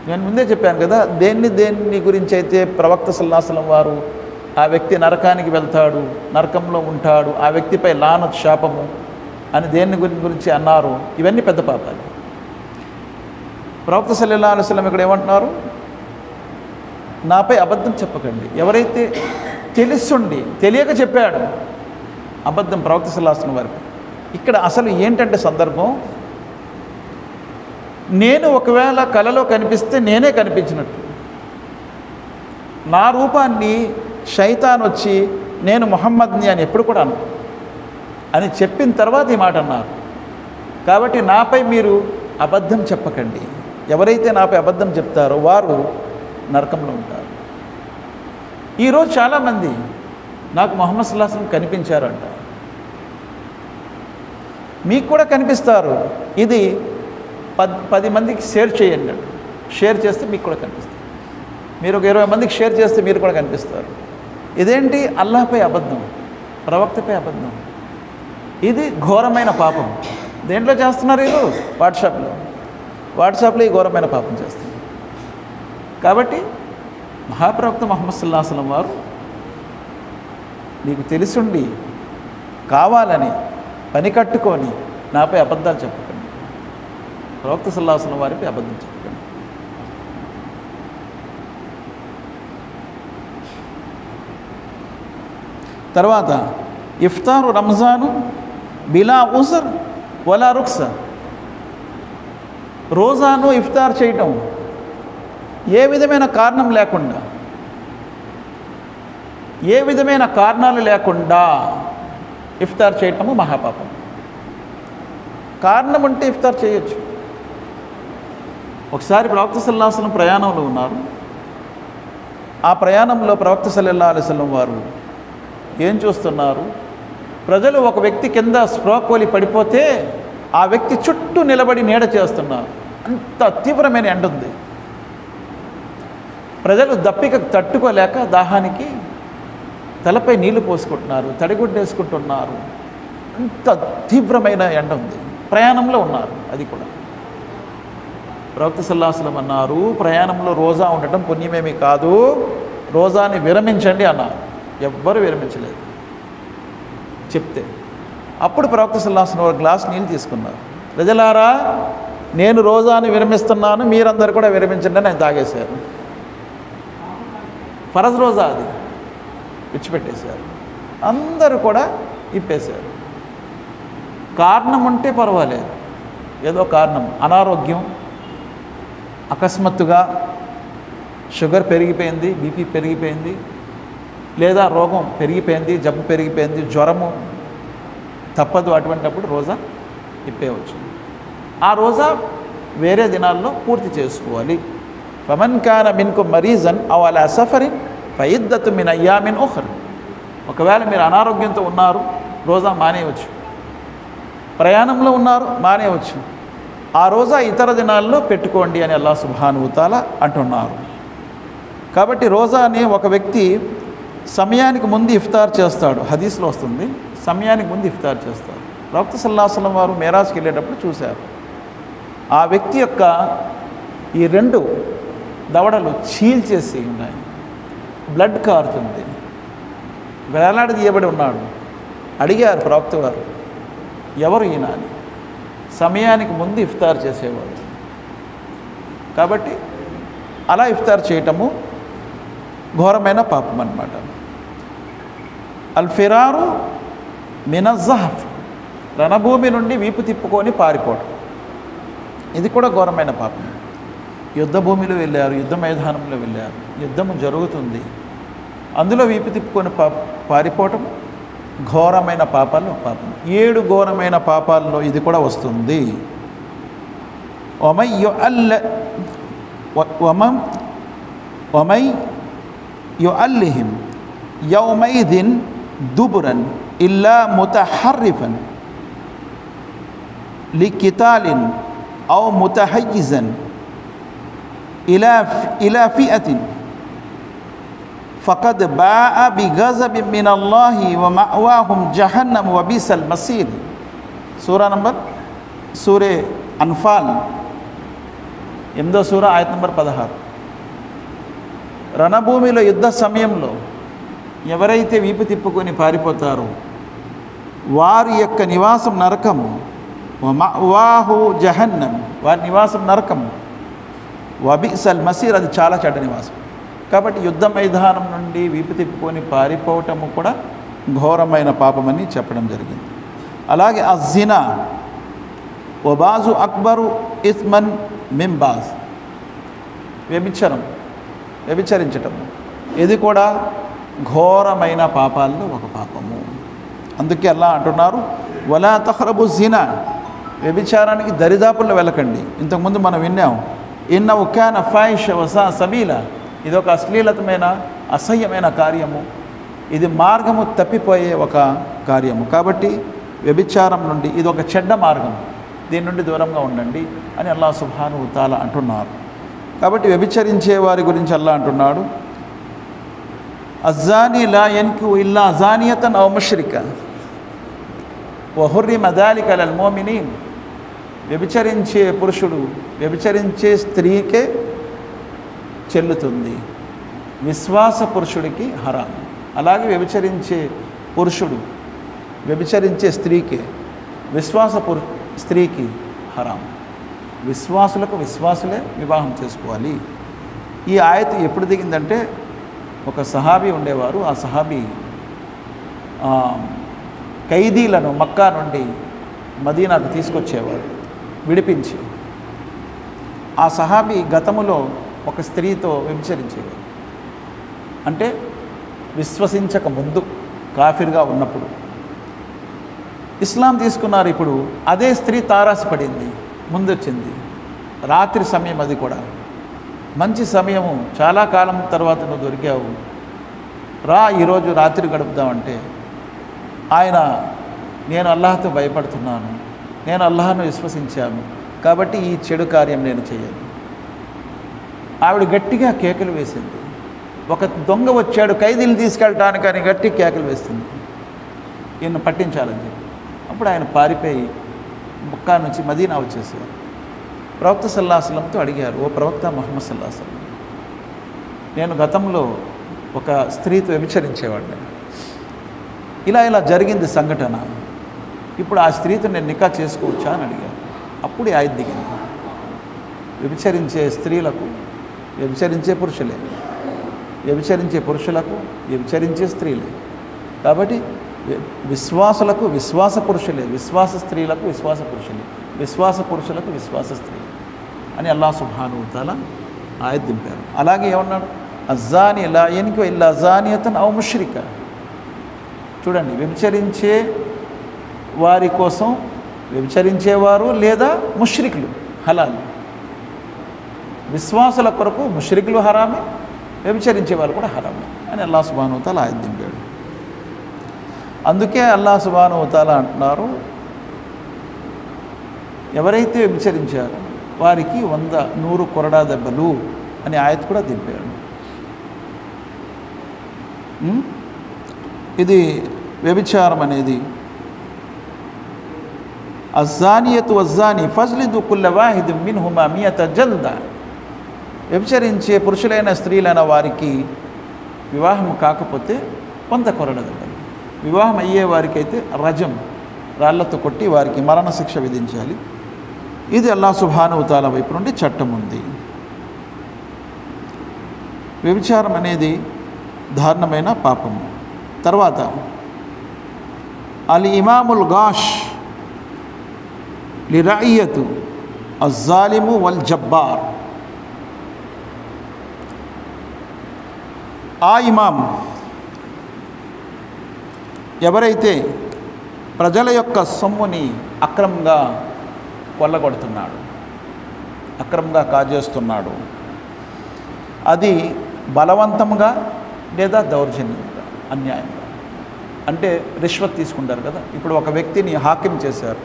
నేను ముందే చెప్పాను కదా, దేన్ని గురించి అయితే ప్రవక్త సల్లల్లాహు అలైహి వసల్లం వారు ఆ వ్యక్తి నరకానికి వెళ్తాడు, నరకంలో ఉంటాడు, ఆ వ్యక్తిపై లానత్ శాపము అని దేన్ని గురించి అన్నారు, ఇవన్నీ పెద్ద పాపాలు. ప్రవక్త సల్లల్లాహు అలైహి వసల్లం ఇక్కడ ఏమంటున్నారు, నాపై అబద్ధం చెప్పకండి. ఎవరైతే తెలుసుండి తెలియక చెప్పాడు అబద్ధం ప్రవక్త సల్లల్లాహు అలైహి వసల్లం వారికి. ఇక్కడ అసలు ఏంటంటే సందర్భం, నేను ఒకవేళ కలలో కనిపిస్తే నేనే కనిపించినట్టు, నా రూపాన్ని శైతాన్ వచ్చి నేను ముహమ్మద్ని అని ఎప్పుడు కూడా అని చెప్పిన తర్వాత ఈ మాట అన్నారు. కాబట్టి నాపై మీరు అబద్ధం చెప్పకండి. ఎవరైతే నాపై అబద్ధం చెప్తారో వారు నరకంలో ఉంటారు. ఈరోజు చాలామంది నాకు ముహమ్మద్ సల్లల్లాహు అలైహి వసల్లం కనిపించారు అంటారు. మీకు కూడా కనిపిస్తారు. ఇది 10 మందికి షేర్ చేయండి. షేర్ చేస్తే మీకు కూడా కనిపిస్తారు. మీరు ఒక 20 మందికి షేర్ చేస్తే మీరు కూడా కనిపిస్తారు. ఇదేంటి? అల్లాహపై అబద్ధం, ప్రవక్తపై అబద్ధం. ఇది ఘోరమైన పాపం. దేంట్లో చేస్తున్నారు వీళ్ళు? వాట్సాప్లో ఈ ఘోరమైన పాపం చేస్తున్నారు. కాబట్టి మహాప్రవక్త ముహమ్మద్ సల్లల్లాహు అలైహి వసల్లం వారు నీకు తెలిసుండి కావాలని పని కట్టుకొని నాపై అబద్ధాలు చెప్పకండి. ప్రవక్త సల్లల్లాహు అలైహి వసల్లం వారిపై అబద్ధం చెప్పకండి. తర్వాత ఇఫ్తారు రంజాను బిలా ఉజర్ వలా రుక్స, రోజాను ఇఫ్తార్ చేయటం ఏ విధమైన కారణం లేకుండా, ఏ విధమైన కారణాలు లేకుండా ఇఫ్తార్ చేయటము మహాపాపం. కారణం ఉంటే ఇఫ్తార్ చేయొచ్చు. ఒకసారి ప్రవక్త సల్లల్లాహు అలైహి వసల్లం ప్రయాణంలో ఉన్నారు. ఆ ప్రయాణంలో ప్రవక్త సల్లల్లాహు అలైహి వసల్లం వారు ఏం చూస్తున్నారు? ప్రజలు ఒక వ్యక్తి కింద స్పృహ కోలి పడిపోతే ఆ వ్యక్తి చుట్టూ నిలబడి నీడ చేస్తున్నారు. అంత తీవ్రమైన ఎండ ఉంది. ప్రజలు దప్పిక తట్టుకోలేక దాహానికి తలపై నీళ్లు పోసుకుంటున్నారు, తడిగుడ్డేసుకుంటున్నారు. అంత తీవ్రమైన ఎండ ఉంది. ప్రయాణంలో ఉన్నారు. అది కూడా ప్రవక్త సల్లల్లాహు అలైహి వసల్లం అన్నారు, ప్రయాణంలో రోజా ఉండటం పుణ్యమేమీ కాదు, రోజాని విరమించండి అన్నారు. ఎవ్వరు విరమించలేదు చెప్తే. అప్పుడు ప్రవక్త సల్లల్లాహు అలైహి వసల్లం ఒక గ్లాస్ నీళ్ళు తీసుకున్నారు. ప్రజలారా, నేను రోజాని విరమిస్తున్నాను, మీరందరూ కూడా విరమించండి అని ఆయన తాగేశారు. ఫరజ్ రోజా అది విడిచిపెట్టేశారు. అందరూ కూడా ఇప్పేశారు. కారణం ఉంటే పర్వాలేదు, ఏదో కారణం, అనారోగ్యం, అకస్మాత్తుగా షుగర్ పెరిగిపోయింది, బీపీ పెరిగిపోయింది, లేదా రోగం పెరిగిపోయింది, జబ్బు పెరిగిపోయింది, జ్వరము తప్పదు, అటువంటిప్పుడు రోజా ఇప్పేయవచ్చు. ఆ రోజా వేరే దినాల్లో పూర్తి చేసుకోవాలి. ఫమన్ కాన మిన్కుం మరీజన్ అవ్ అలా సఫరిన్ ఫయిద్దతు మిన్ అయ్యామిన్ ఉఖర్. ఒకవేళ మీరు అనారోగ్యంతో ఉన్నారు, రోజా మానేయవచ్చు. ప్రయాణంలో ఉన్నారు, మానేయవచ్చు. ఆ రోజా ఇతర దినాల్లో పెట్టుకోండి అని అల్లాహ్ సుబ్హానహు వ తఆలా అంటున్నారు. కాబట్టి రోజాని ఒక వ్యక్తి సమయానికి ముందు ఇఫ్తార్ చేస్తాడు. హదీస్లో వస్తుంది, సమయానికి ముందు ఇఫ్తార్ చేస్తాడు. ప్రవక్త సల్లల్లాహు అలైహి వసల్లం వారు మేరాజ్కి వెళ్ళేటప్పుడు చూశారు. ఆ వ్యక్తి యొక్క ఈ 2 దవడలు చీల్చేసి ఉన్నాయి, బ్లడ్ కారుతుంది, వేలాడదీయబడి ఉన్నాడు. అడిగారు ప్రవక్త వారు, ఎవరు ఈయన అని. సమయానికి ముందు ఇఫ్తార్ చేసేవాడు. కాబట్టి అలా ఇఫ్తార్ చేయటము ఘోరమైన పాపం అన్నమాట. అల్ ఫిరారు మినజ్జహఫ్, రణభూమి నుండి వీపు తిప్పుకొని పారిపోవడం, ఇది కూడా ఘోరమైన పాపం. యుద్ధ భూమిలో వెళ్ళారు, యుద్ధ మైదానంలో వెళ్ళారు, యుద్ధము జరుగుతుంది, అందులో వీపు తిప్పుకొని పారిపోవటం ఘోరమైన పాపాల్లో పాపం. 7 ఘోరమైన పాపాల్లో ఇది కూడా వస్తుంది. వమై యుఅల్లిహిం యౌమైదిన్ దుబురన్ ఇల్లా ముతహర్రిఫన్ లికితాలిన్ ఔ ముతహయ్యిజన్ ఇలా ఫియతిన్ ఫకద్ బాఅ బిగజబిన్ మినల్లాహి వ మఅవాహుం జహన్నమ్ వ బిసల్ మసీర్. సూరే అన్ఫాల్ 8వ సూర ఆయత్ నంబర్ 16. రణభూమిలో యుద్ధ సమయంలో ఎవరైతే వీపు తిప్పుకొని పారిపోతారో వారి యొక్క నివాసం నరకము, వమాహు జహన్నం, వారి నివాసం నరకము, వబిసల్ మసీర్, అది చాలా చెడ్డ నివాసం. కాబట్టి యుద్ధ మైదానం నుండి వీపు తిప్పుకొని పారిపోవటము కూడా ఘోరమైన పాపమని చెప్పడం జరిగింది. అలాగే అజ్జినా వబాజు అక్బరు ఇస్మన్ మింబాజ్, వ్యభిచరించటం ఇది కూడా ఘోరమైన పాపాల్లో ఒక పాపము. అందుకే అల్లాహ్ అంటున్నారు, వలా తఖ్రబు జినా, వ్యభిచారానికి దరిదాపుల్లో వెళ్ళకండి. ఇంతకుముందు మనం విన్నాం, ఇన్నహు కాన ఫాహిష వసా సబీలా, ఇది ఒక అశ్లీలతమైన అసహ్యమైన కార్యము, ఇది మార్గము తప్పిపోయే ఒక కార్యము. కాబట్టి వ్యభిచారం నుండి ఇది ఒక చెడ్డ మార్గం, దీని నుండి దూరంగా ఉండండి అని అల్లాహ్ సుబ్హానహు తఆలా అంటున్నారు. కాబట్టి వ్యభిచరించే వారి గురించి అల్లాహ్ అంటున్నాడు, అజ్జానీ లా యన్కిహు ఇల్లా జానియతన్ ఔ ముష్రిక వ హుర్రిమ దాలిక అలల్ ముమినీన్. వ్యభిచరించే పురుషుడు వ్యభిచరించే స్త్రీకే చెల్లుతుంది, విశ్వాస పురుషుడికి హరాం. అలాగే వ్యభిచరించే పురుషుడు వ్యభిచరించే స్త్రీకే, విశ్వాస స్త్రీకి హరాం. విశ్వాసులకు విశ్వాసులే వివాహం చేసుకోవాలి. ఈ ఆయత్ ఎప్పుడు దిగిందంటే, ఒక సహాబీ ఉండేవారు. ఆ సహాబీ ఖైదీలను మక్కా నుండి మదీనాకు తీసుకొచ్చేవారు విడిపించి. ఆ సహాబీ గతములో ఒక స్త్రీతో వ్యభిచరించేవారు, అంటే విశ్వసించక ముందు, కాఫిర్గా ఉన్నప్పుడు. ఇస్లాం తీసుకున్నారు. ఇప్పుడు అదే స్త్రీ తారాసపడింది, ముందొచ్చింది. రాత్రి సమయం, అది కూడా మంచి సమయము, చాలా కాలం తర్వాత నువ్వు దొరికావు, రా ఈరోజు రాత్రి గడుపుదామంటే ఆయన, నేను అల్లాహ్తో భయపడుతున్నాను, నేను అల్లాహ్ను విశ్వసించాను, కాబట్టి ఈ చెడు కార్యం నేను చేయను. ఆవిడ గట్టిగా కేకలు వేసింది. ఒక దొంగ వచ్చాడు ఖైదీలు తీసుకెళ్ళటానికి అని గట్టి కేకలు వేస్తుంది, ఈయన పట్టించాలని చెప్పి. అప్పుడు ఆయన పారిపోయి మక్కా నుంచి మదీనా వచ్చేసారు. ప్రవక్త సల్లల్లాహు అలైహి వసల్లంతో అడిగారు, ఓ ప్రవక్త ముహమ్మద్ సల్లల్లాహు అలైహి వసల్లం, నేను గతంలో ఒక స్త్రీతో వ్యభిచరించేవాడిని, ఇలా జరిగింది సంఘటన, ఇప్పుడు ఆ స్త్రీతో నేను నికా చేసుకోవచ్చా అని అడిగారు. అప్పుడు ఆయత్ దిగింది, వ్యభిచరించే స్త్రీలకు వ్యభిచరించే పురుషులే, వ్యభిచరించే పురుషులకు వ్యభిచరించే స్త్రీలే. కాబట్టి విశ్వాసులకు విశ్వాస పురుషులే, విశ్వాస స్త్రీలకు విశ్వాస పురుషులే, విశ్వాస పురుషులకు విశ్వాస స్త్రీలు అని అల్లాహ్ సుబ్హానహు తఆలా ఆయత్ దింపారు. అలాగే ఏమన్నాడు, అజ్జానీ లా యన్కిహు ఇల్లా జానియతన్ ఔ ముష్రిక. చూడండి, వ్యభిచరించే వారి కోసం వ్యభిచరించేవారు లేదా ముష్రికులు హలాల్. విశ్వాసుల కొరకు ముష్రికులు హరామే, వ్యభిచరించే వాళ్ళు కూడా హరామే అని అల్లాహ్ సుబ్హానహు తఆలా ఆయత్ దింపాడు. అందుకే అల్లాహ్ సుబ్హానహు తఆలా అంటున్నారు, ఎవరైతే వ్యభిచరించారో వారికి 100 కొరడా దెబ్బలు అని ఆయత్ కూడా దింపాడు. ఇది వ్యభిచారం అనేది. అజ్జానియతు వజ్జాని ఫజ్లిదు కుల్ల వాహిద్ మిన్హుమా మియత జల్దా. వ్యభిచరించే పురుషులైన స్త్రీలైన వారికి వివాహం కాకపోతే 100 కొరడా దెబ్బలు, వివాహం అయ్యే వారికైతే రజం, రాళ్లతో కొట్టి వారికి మరణశిక్ష విధించాలి. ఇది అల్లాహ్ సుబ్హానహు తఆలా వైపు నుండి చట్టం ఉంది. వ్యభిచారం అనేది దారుణమైన పాపము. తర్వాత అల్ ఇమాముల్ గాష్ లిరఇయతు అజ్జాలిము వల్ జబ్బార్. ఆ ఇమాం ఎవరైతే ప్రజల యొక్క సొమ్ముని అక్రమంగా కొల్లగొడుతున్నాడు, అక్రమంగా కాజేస్తున్నాడు, అది బలవంతంగా లేదా దౌర్జన్యంగా, అన్యాయంగా, అంటే రిష్వత్ తీసుకుంటారు కదా. ఇప్పుడు ఒక వ్యక్తిని హాకిం చేశారు,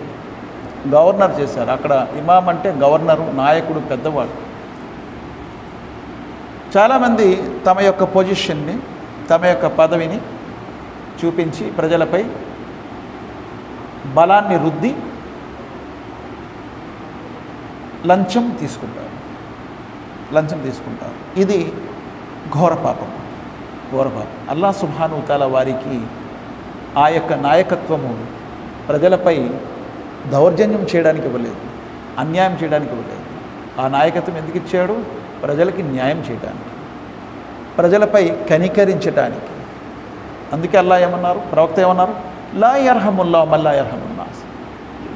గవర్నర్ చేశారు. అక్కడ ఇమాం అంటే గవర్నరు, నాయకుడు, పెద్దవాడు. చాలామంది తమ యొక్క పొజిషన్ని, తమ యొక్క పదవిని చూపించి ప్రజలపై బలాన్ని రుద్ది లంచం తీసుకుంటారు. ఇది ఘోర పాపం. అల్లాహ్ సుబ్హానహు వ తఆలా వారికి ఆ యొక్క నాయకత్వము ప్రజలపై దౌర్జన్యం చేయడానికి ఇవ్వలేదు, అన్యాయం చేయడానికి ఇవ్వలేదు. ఆ నాయకత్వం ఎందుకు ఇచ్చాడు? ప్రజలకి న్యాయం చేయడానికి, ప్రజలపై కనికరించడానికి. అందుకే అల్లాహ్ ఏమన్నారు, ప్రవక్త ఏమన్నారు? లా యర్హముల్లాహు మన్ లా యర్హమున్నాస్.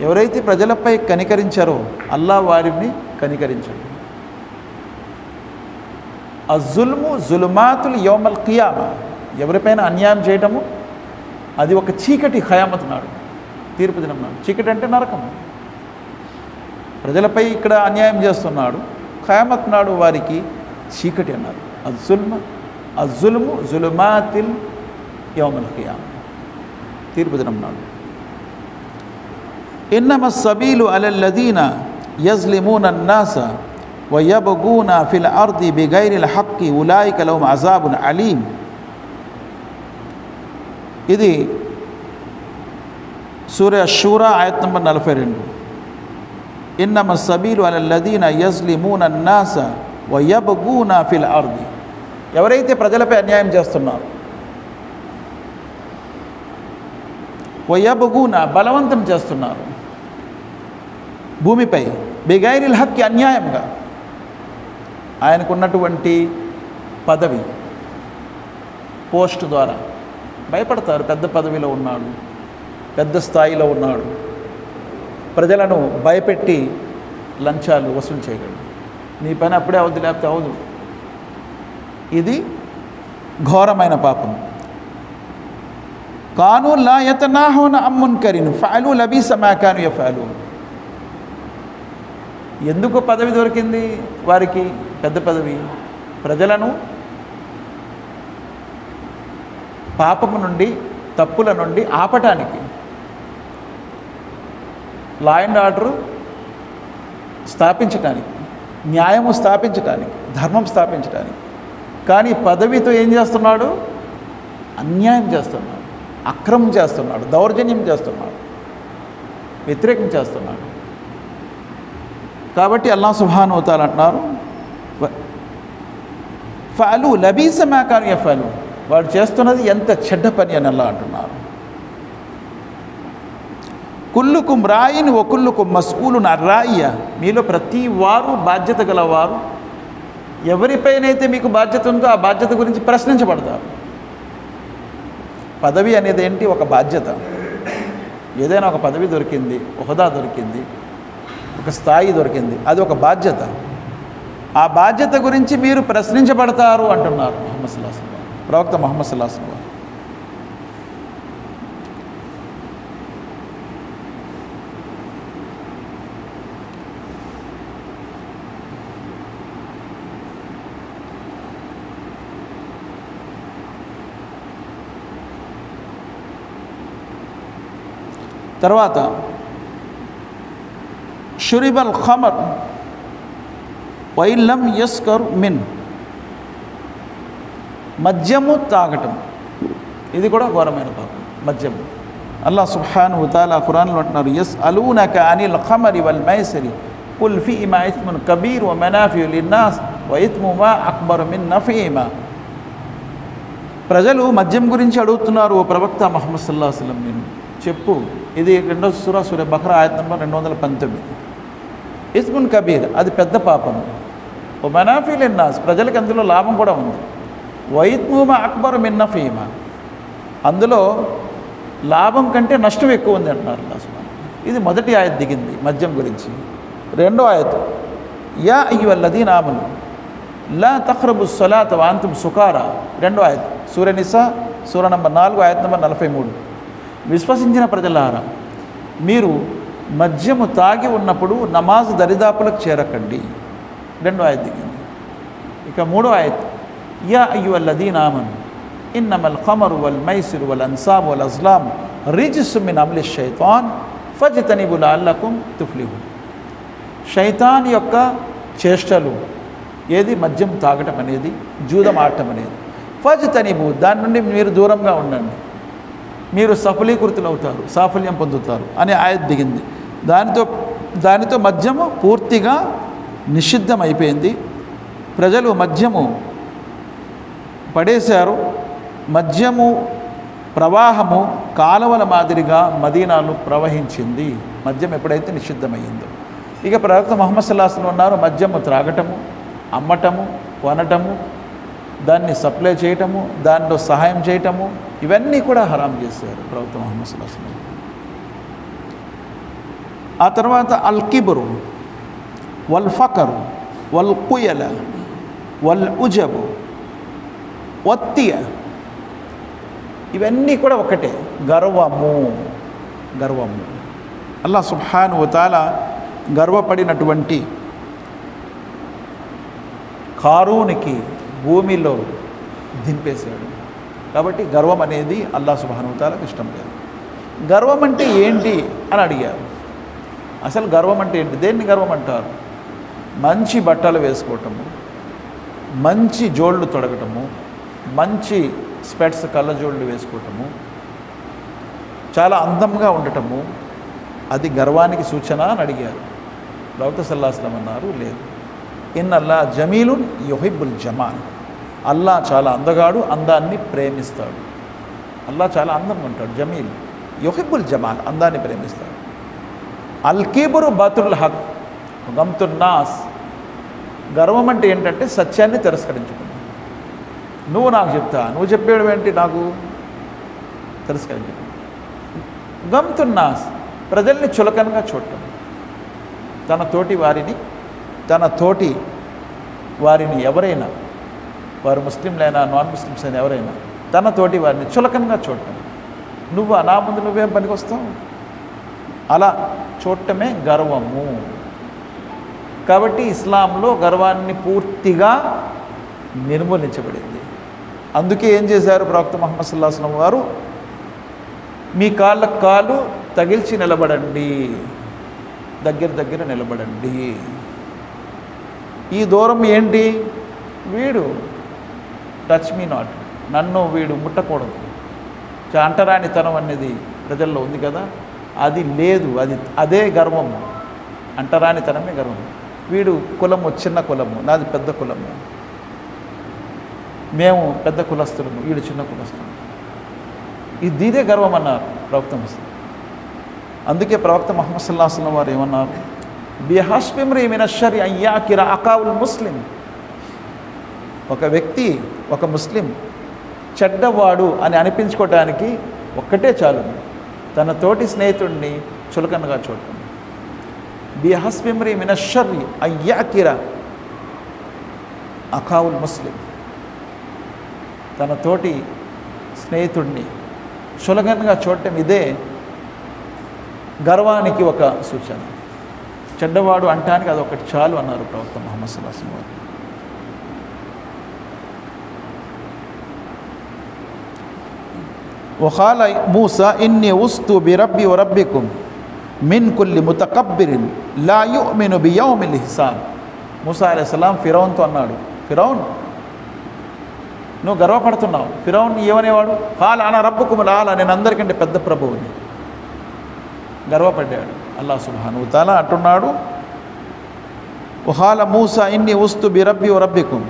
ఎవరైతే ప్రజలపై కనికరించారో అల్లాహ్ వారిని కనికరించడు. అజ్జుల్ము జులుమాతుల్ యౌమల్ కియామా. ఎవరిపైన అన్యాయం చేయటము అది ఒక చీకటి, ఖయామత్ నాడు, తీర్పు దినం నాడు. చీకటి అంటే నరకం. ప్రజలపై ఇక్కడ అన్యాయం చేస్తున్నాడు, ఖయామత్ నాడు వారికి చీకటి అన్నారు. అజ్జుల్ము జులుమాతిల్ యౌమల్ కియామా, తీర్పు దినం నాడు. ఇన్నమ సబీలు అలల్లదీన యజ్లిమూన అన్నాస వయబ్గూన ఫిల్ అర్ది బిగైరిల్ హక్కి ఉలాయిక లహుమ్ అజాబున్ అలీం. ఇది సూరా షూరా ఆయత్ నంబర్ 42. ఇన్నమ సబీలు అలల్లదీన యజ్లిమూన అన్నాస వయబ్గూన ఫిల్ అర్ది. ఎవరైతే ప్రజలపై అన్యాయం చేస్తున్నారు, వయబ్గూన బలవంతం చేస్తున్నారు భూమిపై, బిగైరిల్ హక్కి అన్యాయంగా, ఆయనకున్నటువంటి పదవి, పోస్ట్ ద్వారా భయపడతారు. పెద్ద పదవిలో ఉన్నాడు, పెద్ద స్థాయిలో ఉన్నాడు, ప్రజలను భయపెట్టి లంచాలు వసూలు చేయగలడు. నీ పని అప్పుడే అవద్దు, లేకపోతే అవదు. ఇది ఘోరమైన పాపం. కాను లా యతనాహూన అన్ మున్కరిన్ ఫఅలు లబీస మా కాను యఫఅలూన్. ఎందుకు పదవి దొరికింది వారికి? పెద్ద పదవి. ప్రజలను పాపము నుండి, తప్పుల నుండి ఆపటానికి, లా అండ్ ఆర్డర్ స్థాపించటానికి, న్యాయము స్థాపించటానికి, ధర్మం స్థాపించటానికి. కానీ పదవితో ఏం చేస్తున్నాడు? అన్యాయం చేస్తున్నాడు, అక్రమం చేస్తున్నాడు, దౌర్జన్యం చేస్తున్నాడు, వ్యతిరేకం చేస్తున్నాడు. కాబట్టి అల్లాహ్ సుబ్హానహు వ తఆలా అంటున్నారు, ఫఅలు లబీస మా కాను యఫఅలూన్. వాడు చేస్తున్నది ఎంత చెడ్డ పని అని అల్లాహ్ అంటున్నారు. కుల్లుకుం రాయిన్ వ కుల్లుకుం మస్ఊలున్ అన్ రాయియ. మీలో ప్రతి వారు బాధ్యత గలవారు. ఎవరిపైనైతే మీకు బాధ్యత ఉందో ఆ బాధ్యత గురించి ప్రశ్నించబడతారు. పదవి అనేది ఏంటి? ఒక బాధ్యత. ఏదైనా ఒక పదవి దొరికింది, ఒక హోదా దొరికింది, ఒక స్థాయి దొరికింది, అది ఒక బాధ్యత. ఆ బాధ్యత గురించి మీరు ప్రశ్నించబడతారు అంటున్నారు ముహమ్మద్ సల్లల్లాహు అలైహి వసల్లం, ప్రవక్త ముహమ్మద్ సల్లల్లాహు అలైహి వసల్లం. తర్వాత షురిబల్ ఖమర్ వైలం యస్కర్ మిన్. మద్యము తాగటం, ఇది కూడా ఘోరమైన పాపం. మద్యము. అల్లాహ్ సుబ్హానహు వ తఆలా ఖురాన్లో అంటున్నారు, యస్అలూనక అనిల్ ఖమరి వల్ మైసిరి కుల్ ఫీహిమా ఇస్మున్ కబీర్ వ మనాఫిఉ లిన్నాస్ వ ఇస్ముహుమా అక్బరు మిన్ నఫీహిమా. ప్రజలు మద్యం గురించి అడుగుతున్నారు, ఓ ప్రవక్త ముహమ్మద్ సల్లల్లాహు అలైహి వసల్లం నేను చెప్పు. ఇది 2వ సూరా, సూరా బఖరా ఆయత్ నంబర్ 219. ఇస్మున్ కబీర్, అది పెద్ద పాపము. ఓ మనాఫీ లిన్నాస్, ప్రజలకు అందులో లాభం కూడా ఉంది. వైత్ముమా అక్బర్ మిన్ నఫీమా, అందులో లాభం కంటే నష్టం ఎక్కువ ఉంది అంటున్నారు అల్లాహ్ సుబ్హానహు. ఇది మొదటి ఆయత్ దిగింది మద్యం గురించి. 2వ ఆయత్, యా అయ్యుహల్లదీన ఆమను లా తఖ్రబుస్ సలాత వ అంతుమ్ సుకారా. 2వ ఆయత్, సూరా నిసా, సూరా నంబర్ 4 ఆయత్ నంబర్ 43. విశ్వసించిన ప్రజలారా, మీరు మద్యము తాగి ఉన్నప్పుడు నమాజు దరిదాపులకు చేరకండి. 2వ ఆయత్ దిగింది. ఇక 3వ ఆయత్, యా అయ్యుహల్లదీన ఆమను ఇన్నమల్ ఖమరు వల్ మైసిరు వల్ అన్సాబ్ వల్ అజ్లాం రిజ్సు మిన్ అమలి షైతాన్ ఫజ్తనిబు లఅల్లకుం తుఫ్లిహూన్. షైతాన్ యొక్క చేష్టలు ఏది? మద్యం తాగటం అనేది, జూదం ఆడటం అనేది. ఫజ్తనిబు, దాని నుండి మీరు దూరంగా ఉండండి, మీరు సఫలీకృతులు అవుతారు, సాఫల్యం పొందుతారు అని ఆయత్ దిగింది. దానితో మద్యము పూర్తిగా నిషిద్ధం అయిపోయింది. ప్రజలు మద్యము పడేశారు. మద్యము ప్రవాహము కాలువల మాదిరిగా మదీనాలో ప్రవహించింది మద్యం ఎప్పుడైతే నిషిద్ధమయ్యిందో. ఇక ప్రవక్త ముహమ్మద్ సల్లల్లాహు అలైహి వసల్లం ఉన్నారు, మద్యము త్రాగటము, అమ్మటము, కొనటము, దాన్ని సప్లై చేయటము, దానిలో సహాయం చేయటము, ఇవన్నీ కూడా హరాం చేశారు ప్రవక్త ముహమ్మద్ సల్లల్లాహు అలైహి వసల్లం. ఆ తర్వాత అల్ కిబ్రు వల్ ఫకరు వల్ కుయల వల్ ఉజబు వత్తియ, ఇవన్నీ కూడా ఒకటే, గర్వము. అల్లాహ్ సుబ్హానహు వ తఆలా గర్వపడినటువంటి కారూనికి భూమిలో దింపేశాడు. కాబట్టి గర్వం అనేది అల్లాహ్ సుబ్హానహు వ తఆలాకి ఇష్టం లేదు. గర్వం అంటే ఏంటి అని అడిగారు. అసలు గర్వం అంటే ఏంటి? దేన్ని గర్వం అంటారు? మంచి బట్టలు వేసుకోవటము, మంచి జోళ్ళు తొడగటము, మంచి స్పెట్స్ కళ్ళజోళ్ళు వేసుకోవటము, చాలా అందంగా ఉండటము, అది గర్వానికి సూచన అని అడిగారు. ప్రవక్త సల్లల్లాహు అలైహి వసల్లం అన్నారు, లేదు, ఇన్నల్లా జమీలున్ యుహిబ్బుల్ జమాల్, అల్లా చాలా అందగాడు, అందాన్ని ప్రేమిస్తాడు. అల్లా చాలా అందంగా ఉంటాడు, జమీల్, యుహిబ్బుల్ జమాల్, అందాన్ని ప్రేమిస్తాడు. అల్ కిబ్రు బతుల్ హక్ గమ్తున్ నాస్, గర్వం అంటే ఏంటంటే సత్యాన్ని తిరస్కరించుకుంటాం. నువ్వు నాకు చెప్తా, నువ్వు చెప్పేయడం ఏంటి, నాకు తిరస్కరించుకుంటా. గమ్తున్ నాస్, ప్రజల్ని చులకనగా చూడటం, తన తోటి వారిని ఎవరైనా, వారు ముస్లింలైనా నాన్ ముస్లిమ్స్ అయినా ఎవరైనా, తన తోటి వారిని చులకనగా చూడటం. నువ్వు నా ముందు నువ్వేం పనికి వస్తావు, అలా చూడటమే గర్వము. కాబట్టి ఇస్లాంలో గర్వాన్ని పూర్తిగా నిర్మూలించబడింది. అందుకే ఏం చేశారు ప్రవక్త ముహమ్మద్ సల్లల్లాహు అలైహి వసల్లం వారు, మీ కాళ్ళకు కాళ్ళు తగిల్చి నిలబడండి, దగ్గర నిలబడండి. ఈ దూరం ఏంటి? వీడు టచ్ మీ నాట్, నన్ను వీడు ముట్టకూడదు. అంటరానితనం అనేది ప్రజల్లో ఉంది కదా, అది లేదు, అదే గర్వము. అంటరానితనమే గర్వం. వీడు కులము చిన్న కులము, నాది పెద్ద కులము, మేము పెద్ద కులస్తులము, వీడు చిన్న కులస్తులు, ఇదే గర్వం అన్నారు ప్రవక్త ముస్లిం. అందుకే ప్రవక్త ముహమ్మద్ సల్లల్లాహు అలైహి వసల్లం వారు ఏమన్నారు, బిహస్బిమ్రి మినశ్శర్రి అయ్యాకిర అకావుల్ ముస్లిం, ఒక వ్యక్తి, ఒక ముస్లిం చెడ్డవాడు అని అనిపించుకోవడానికి ఒక్కటే చాలు, తన తోటి స్నేహితుడిని చులకనగా చూడటం. బిహస్బిమ్రి మినశ్శర్రి అయ్యాకిర అకావుల్ ముస్లిం, తన తోటి స్నేహితుడిని చులకనగా చూడటం, ఇదే గర్వానికి ఒక సూచన. చెడ్డవాడు అంటానికి అదొకటి చాలు అన్నారు ప్రవక్త ముహమ్మద్ సల్లల్లాహు అలైహి వసల్లం. వఖాల మూసా ఇన్ని ఉస్తు బిరబ్బి వరబ్బికుం మిన్ కుల్లి ముతకబ్బిరిన్ లా యుమిను బియౌమిల్ హిసాబ్. మూసా అలైహిస్సలాం ఫిరౌన్తో అన్నాడు, ఫిరౌన్ నువ్వు గర్వపడుతున్నావు. ఫిరౌన్ ఏమనేవాడు? హాల అన రబ్బుకుముల్ ఆలా, నేను అందరికంటే పెద్ద ప్రభువుని, గర్వపడ్డాడు. అల్లాహ్ సుబ్హానహు వ తఆలా అంటున్నాడు, వఖాల మూసా ఇన్ని ఉస్తు బిరబ్బి వరబ్బికుం,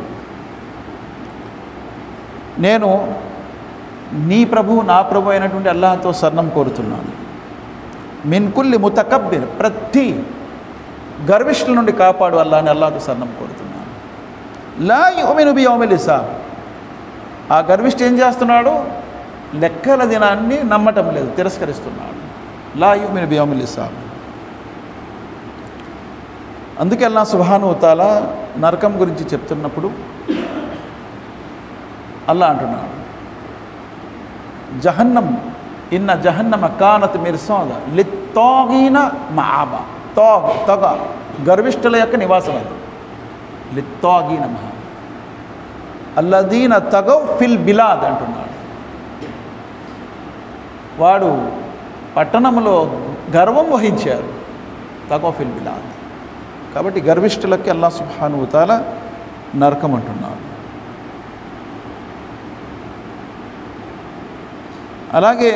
నేను నీ ప్రభువు నా ప్రభు అయినటువంటి అల్లాహ్తో శరణం కోరుతున్నాను. మిన్ కుల్లి ముతకబ్బిర్, ప్రతి గర్విష్ఠుల నుండి కాపాడు అల్లాహ్ని, అల్లాహ్తో శరణం కోరుతున్నాను. లా యుమిను బియౌమిల్ హిసాబ్, ఆ గర్విష్ఠి ఏం చేస్తున్నాడు? లెక్కల దినాన్ని నమ్మటం లేదు, తిరస్కరిస్తున్నాడు. లా యుమిను బియౌమిల్ హిసాబ్. అందుకే అల్లాహ్ సుబ్హానహు వ తఆలా నరకం గురించి చెప్తున్నప్పుడు అల్లాహ్ అంటున్నాడు, జహన్నం ఇన్న జహన్నమ కానత్ మిర్సాద లిత్తాగీన మఆబ. తగ గర్విష్ఠుల యొక్క నివాసం అది. లిత్తాగీన మఆబ అల్లదీన తగవ్ ఫిల్ బిలాద్ అంటున్నాడు. వాడు పట్టణంలో గర్వం వహించారు. తగోఫిల్ బిలాద్. కాబట్టి గర్విష్ఠులకి అల్లాహ్ సుబ్హానహు వ తఆలా నరకం అంటున్నారు. అలాగే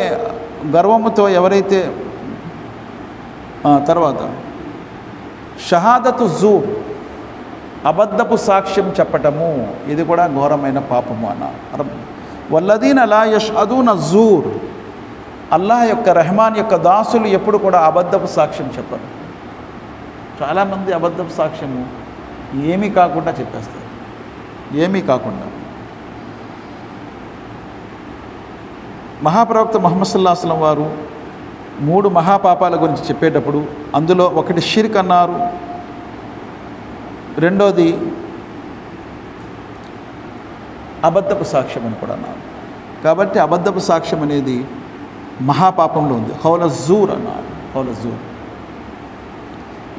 గర్వముతో ఎవరైతే తర్వాత షహాదతు జూర్, అబద్ధపు సాక్ష్యం చెప్పటము, ఇది కూడా ఘోరమైన పాపము అన్నారు. వల్లదీన లా యష్హదూన జూర్, అల్లాహ్ యొక్క రెహమాన్ యొక్క దాసులు ఎప్పుడు కూడా అబద్ధపు సాక్ష్యం చెప్పరు. చాలామంది అబద్ధపు సాక్ష్యము ఏమీ కాకుండా చెప్పేస్తారు. ఏమీ కాకుండా. మహాప్రవక్త ముహమ్మద్ సల్లల్లాహు అలైహి వసల్లం వారు 3 మహాపాపాల గురించి చెప్పేటప్పుడు అందులో ఒకటి షిర్క్ అన్నారు, రెండోది అబద్ధపు సాక్ష్యం అని కూడా అన్నారు. కాబట్టి అబద్ధపు సాక్ష్యం అనేది మహాపాపంలో ఉంది. ఖౌల జూర్ అన్నారు. ఖౌల జూర్.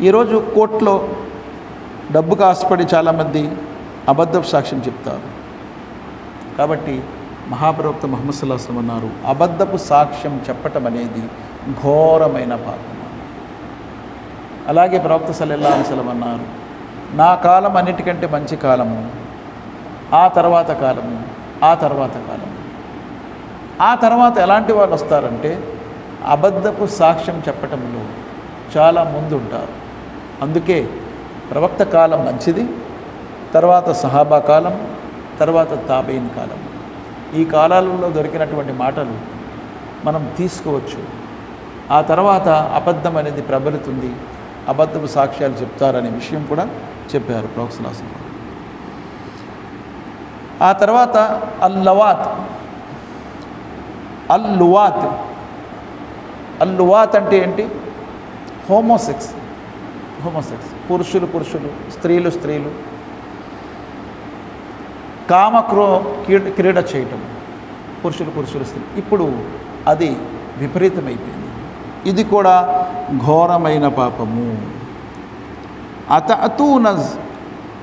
ఈరోజు కోర్టులో డబ్బుకు ఆశపడి చాలామంది అబద్ధపు సాక్ష్యం చెప్తారు. కాబట్టి మహాప్రవక్త ముహమ్మద్ సల్లల్లాహు అలైహి వసల్లం అన్నారు, అబద్ధపు సాక్ష్యం చెప్పటం అనేది ఘోరమైన పాపం. అలాగే ప్రవక్త సల్లల్లాహు అలైహి వసల్లం అన్నారు, నా కాలం అన్నిటికంటే మంచి కాలము, ఆ తర్వాత కాలము, ఆ తర్వాత కాలము. ఆ తర్వాత ఎలాంటి వాళ్ళు వస్తారంటే అబద్ధపు సాక్ష్యం చెప్పటంలో చాలా ముందు ఉంటారు. అందుకే ప్రవక్త కాలం మంచిది, తర్వాత సహాబా కాలం, తర్వాత తాబీన్ కాలం. ఈ కాలాలలో దొరికినటువంటి మాటలు మనం తీసుకోవచ్చు. ఆ తర్వాత అబద్ధం అనేది ప్రబలుతుంది, అబద్ధపు సాక్ష్యాలు చెప్తారనే విషయం కూడా చెప్పారు ప్రవక్త సల్లల్లాహు అలైహి వసల్లం. ఆ తర్వాత అల్లువాత్. అల్లువాత్ అంటే ఏంటి? హోమోసెక్స్. పురుషులు స్త్రీలు క్రీడ చేయటం. పురుషులు స్త్రీ. ఇప్పుడు అది విపరీతమైపోయింది. ఇది కూడా ఘోరమైన పాపము.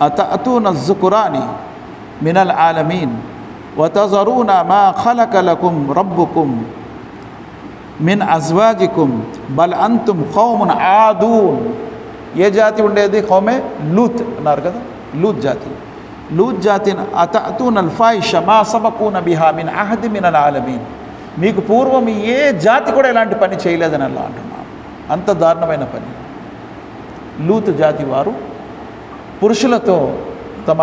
అతఅతూన జుకురాని మినల్ ఆలమీన్ వతజరూన మా ఖలక లకుం రబ్బుకుం మిన్ అజ్వాజికుం బల్ అంతుం ఖౌమున్ ఆదూన్. ఏ జాతి ఉండేది? ఖౌమే లూత్ అన్నారు కదా, లూత్ జాతిని అతఅతూన అల్ ఫాయిష మా సబకూన బిహా మిన్ అహది మినల్ ఆలమీన్. మీకు పూర్వం ఏ జాతి కూడా ఇలాంటి పని చేయలేదని అల్లాహ్ అంటున్నాను. అంత దారుణమైన పని. లూత్ జాతి వారు పురుషులతో తమ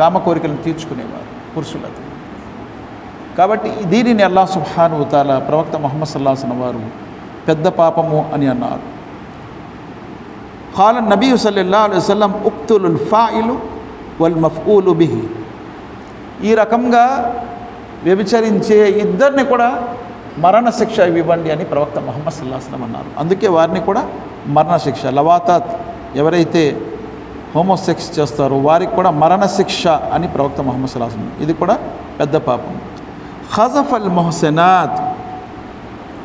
కామ కోరికలను తీర్చుకునేవారు పురుషులతో. కాబట్టి దీనిని అల్లాహ్ సుబ్హానహు వ తఆలా ప్రవక్త ముహమ్మద్ సల్లల్లాహు అలైహి వసల్లం వారు పెద్ద పాపము అని అన్నారు. ఖాల నబీ సల్లల్లాహు అలైహి వసల్లం ఉక్తులుల్ ఫాయిలు వల్ మఫ్ఊలు బిహి. ఈ రకంగా వ్యభిచరించే ఇద్దరిని కూడా మరణశిక్ష ఇవ్వండి అని ప్రవక్త ముహమ్మద్ సల్లల్లాహు అలైహి వసల్లం అన్నారు. అందుకే వారిని కూడా మరణశిక్ష, లవాతాత్ ఎవరైతే హోమోసెక్స్ చేస్తారో వారికి కూడా మరణశిక్ష అని ప్రవక్త ముహమ్మద్ సల్లల్లాహు అలైహి వసల్లం. ఇది కూడా పెద్ద పాపం. ఖజఫల్ మొహసెనాత్.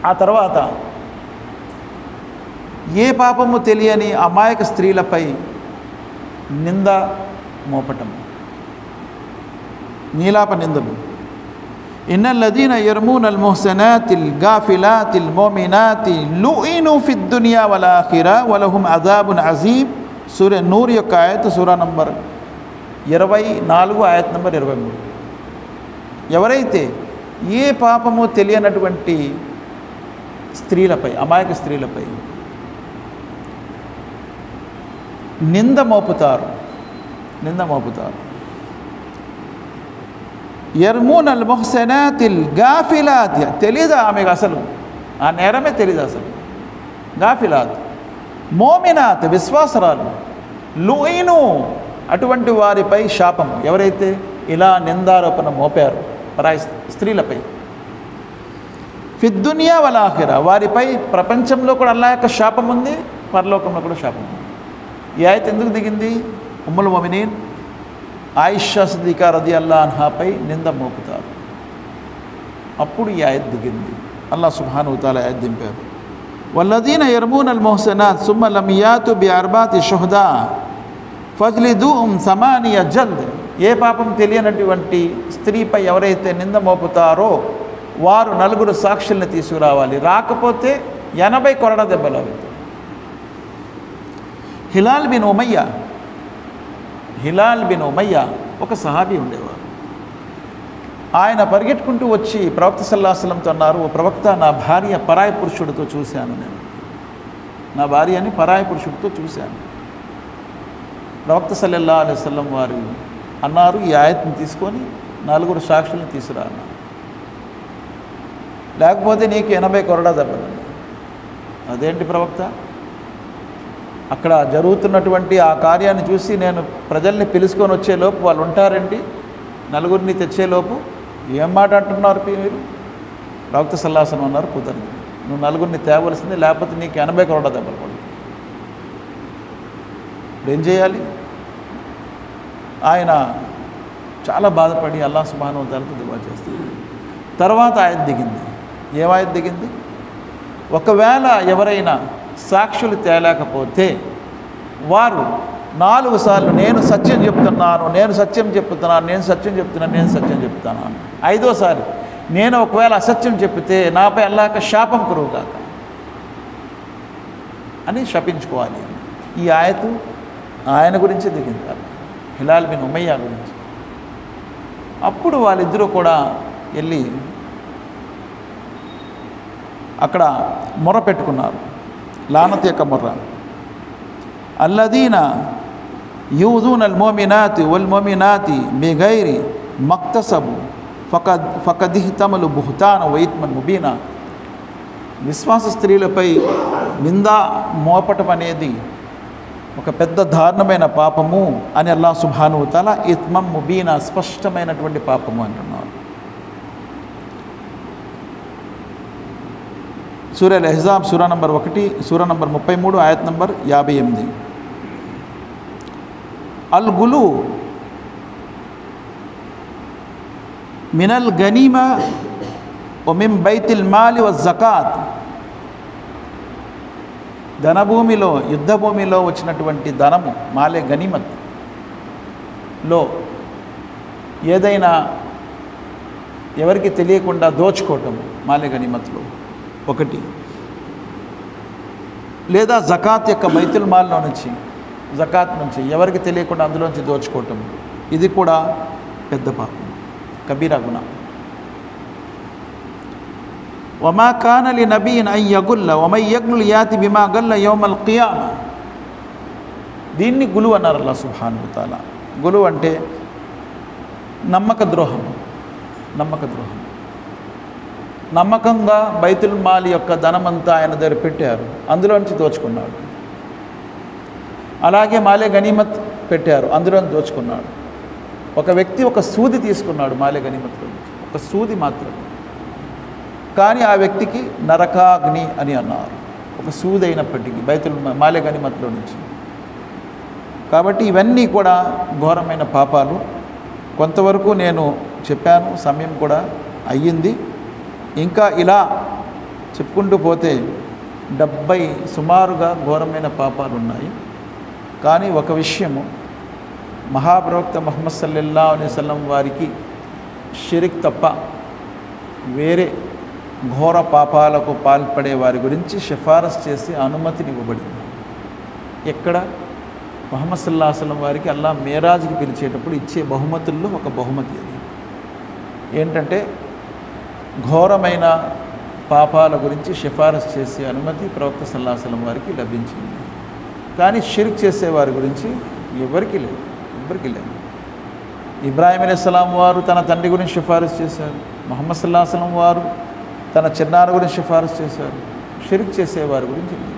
ఆ తర్వాత ఏ పాపము తెలియని అమాయక స్త్రీలపై నింద మోపటం, నీలాప నిందలు. ఇన్నల్లదీన యర్మూనల్ మొహసెనాతిల్ గాఫిలాతిల్ మోమినాతి లుఇను ఫిద్ దునియా వల్ ఆఖిరా వలహుం అజాబున్ అజీమ్. సూర నూర్ యొక్క ఆయత్, సూరా నంబర్ 24, ఆయత్ నంబర్ 23. ఎవరైతే ఏ పాపము తెలియనటువంటి స్త్రీలపై, అమాయక స్త్రీలపై నింద మోపుతారు. యర్మూనల్ మొహసెనాతిల్ గాఫిలాత్. తెలీదా ఆమెకు అసలు? ఆ నేరమే తెలీదు అసలు. గాఫిలాత్. మోమినాత్, విశ్వాసరాలు. లుఇను, అటువంటి వారిపై శాపము. ఎవరైతే ఇలా నిందారోపణ మోపారు పరాయి స్త్రీలపై. ఫిద్ దునియా వల్ ఆఖిరా, వారిపై ప్రపంచంలో కూడా అల్లాహ్ యొక్క శాపం ఉంది, పరలోకంలో కూడా శాపం ఉంది. ఈ ఆయత్ ఎందుకు దిగింది? ఉమ్ముల్ మొమినీన్ ఆయిషా సిద్దికా రదియల్లాహు అన్హాపై నింద మోపుతారు. అప్పుడు ఈ ఆయత్ దిగింది. అల్లాహ్ సుబ్హానహు వ తఆలా ఆయత్ దింపారు. వల్లదీన యర్మూనల్ మొహసెనాత్ సుమ్మ లమ్ యాతు బిఅర్బాతి షుహదా ఫజ్లిదూహుం 8 జల్ద్. ఏ పాపం తెలియనటువంటి స్త్రీపై ఎవరైతే నింద మోపుతారో వారు 4 సాక్షుల్ని తీసుకురావాలి, రాకపోతే 80 కొరడా దెబ్బలు అవుతాయి. హిలాల్ బిన్ ఉమయ్య ఒక సహాబీ ఉండేవారు. ఆయన పరిగెట్టుకుంటూ వచ్చి ప్రవక్త సల్లల్లాహు అలైహి వసల్లంతో అన్నారు, ఓ ప్రవక్త, నా భార్య పరాయి పురుషుడితో చూశాను, నా భార్యని పరాయి పురుషుడితో చూశాను. ప్రవక్త సల్లల్లాహు అలైహి వసల్లం వారు అన్నారు, ఈ ఆయత్ని తీసుకొని 4 సాక్షుల్ని తీసుకురా అన్నారు, లేకపోతే నీకు 80 కొరడా దెబ్బలు. అదేంటి ప్రవక్త, అక్కడ జరుగుతున్నటువంటి ఆ కార్యాన్ని చూసి నేను ప్రజల్ని పిలుచుకొని వచ్చేలోపు వాళ్ళు ఉంటారండి, 4 తెచ్చేలోపు ఏం మాట అంటున్నారు మీరు? ప్రవక్త సల్లల్లాహు అలైహి వసల్లం అన్నారు, కుదరదు, నువ్వు 4 తేవలసింది, లేకపోతే నీకు 80 కొరడా దెబ్బలు పడుతుంది. ఇప్పుడు ఏం చేయాలి? ఆయన చాలా బాధపడి అల్లాహ్ సుబ్హానహు వ తఆలాకు దుఆ చేస్తారు. తర్వాత ఆయత్ దిగింది. ఏం ఆయత్ దిగింది? ఒకవేళ ఎవరైనా సాక్షులు తేలేకపోతే వారు 4 సార్లు నేను సత్యం చెప్తున్నాను, నేను సత్యం చెప్తున్నాను, నేను సత్యం చెప్తున్నాను, నేను సత్యం చెప్తున్నాను, 5వసారి నేను ఒకవేళ అసత్యం చెప్పితే నాపై అల్లాహ్ శాపం కురువుగాక అని శపించుకోవాలి. ఈ ఆయతు ఆయన గురించి దిగింది, హిలాల్ బిన్ ఉమయ్య గురించి. అప్పుడు వాళ్ళిద్దరూ కూడా వెళ్ళి అక్కడ మొర పెట్టుకున్నారు, లానత్ యొక్క మొర్ర. అల్లదీన యూదూన అల్ మోమినాతి వల్ మోమినాతి బిగైరి మక్తసబు ఫకదిహ్తమలు బుహ్తాన వైత్మన్ ముబీనా. విశ్వాస స్త్రీలపై నిందా మోపటం అనేది ఒక పెద్ద దారుణమైన పాపము అని అల్లాహ్ సుబ్హానహు వ తఆలా ఇత్మం ముబీనా, స్పష్టమైనటువంటి పాపము అంటున్నారు. సూరా అల్ అహ్జాబ్ సూరా నంబర్ 1 సూరా నంబర్ 33 ఆయత్ నంబర్ 58. అల్ గులు మినల్ గనీమా వ మిన్ బైతిల్ మాలి వ జకాత్. ధనభూమిలో, యుద్ధభూమిలో వచ్చినటువంటి ధనము, మాలే గనీమత్లో ఏదైనా ఎవరికి తెలియకుండా దోచుకోవటం, మాలే గనీమత్లో ఒకటి. లేదా జకాత్ యొక్క బైతుల్ మాల్లో నుంచి, జకాత్ నుంచి ఎవరికి తెలియకుండా అందులోంచి దోచుకోవటం, ఇది కూడా పెద్ద పాపం, కబీరా గునా. వమా కాన లి నబీన్ అన్ యగుల్ల వమన్ యగ్లుల్ యాతి బిమా గల్ల యౌమల్ కియామా. దీన్ని గులు అన్నారు అల్లాహ్ సుబ్హానహు వ తఆలా. గులు అంటే నమ్మక ద్రోహం. నమ్మకంగా బైతుల్ మాల్ యొక్క ధనమంతా ఆయన దగ్గర పెట్టారు, అందులోంచి దోచుకున్నాడు. అలాగే మాలే గనీమత్ పెట్టారు, అందులోంచి దోచుకున్నాడు. ఒక వ్యక్తి ఒక సూది తీసుకున్నాడు మాలే గనీమత్లో నుంచి, ఒక సూది మాత్రమే, కానీ ఆ వ్యక్తికి నరకాగ్ని అని అన్నారు, ఒక సూది అయినప్పటికీ బైతుల్ మాలే గనీమత్లో నుంచి. కాబట్టి ఇవన్నీ కూడా ఘోరమైన పాపాలు. కొంతవరకు నేను చెప్పాను, సమయం కూడా అయ్యింది. ఇంకా ఇలా చెప్పుకుంటూ పోతే 70 సుమారుగా ఘోరమైన పాపాలు ఉన్నాయి. కానీ ఒక విషయము, మహాప్రవక్త ముహమ్మద్ సల్లల్లాహు అలైహి వసల్లం వారికి షిరిక్ తప్ప వేరే ఘోర పాపాలకు పాల్పడే వారి గురించి సిఫారసు చేసి అనుమతిని ఇవ్వబడింది. ఎక్కడ? ముహమ్మద్ సల్లల్లాహు అలైహి వసల్లం వారికి అల్లాహ్ మేరాజ్కి పిలిచేటప్పుడు ఇచ్చే బహుమతుల్లో ఒక బహుమతి అది. ఏంటంటే ఘోరమైన పాపాల గురించి సిఫారసు చేసే అనుమతి ప్రవక్త సల్లల్లాహు అలైహి వసల్లం వారికి లభించింది. కానీ షిర్క్ చేసేవారి గురించి ఎవరికి లేదు. ఇబ్రాహీం అలైహిస్సలాం వారు తన తండ్రి గురించి సిఫారసు చేశారు, ముహమ్మద్ సల్లల్లాహు అలైహి వసల్లం వారు తన చిన్నాన్న గురించి సిఫారసు చేశారు. షిర్క్ చేసేవారి గురించి లేదు.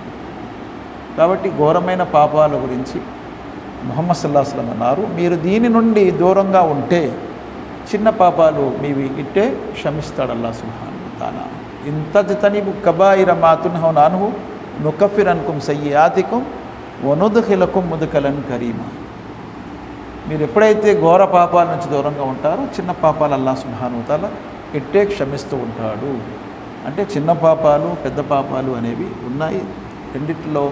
కాబట్టి ఘోరమైన పాపాల గురించి ముహమ్మద్ సల్లల్లాహు అలైహి వసల్లం అన్నారు, మీరు దీని నుండి దూరంగా ఉంటే చిన్న పాపాలు మీవి ఇట్టే క్షమిస్తాడు అల్లాహ్ సుబ్హానహు వ తఆలా. ఇంతజ్తనిబు కబాయిర మా తున్హౌన అన్హు నుకఫిర్ అన్కుం సయ్యిఆతికుం వనుద్ఖిలకుం ముద్ఖలన్ కరీమా. మీరు ఎప్పుడైతే ఘోర పాపాల నుంచి దూరంగా ఉంటారో చిన్న పాపాలు అల్లాహ్ సుబ్హానహు వ తఆలా ఇట్టే క్షమిస్తూ ఉంటాడు. అంటే చిన్న పాపాలు పెద్ద పాపాలు అనేవి ఉన్నాయి. రెండిట్లో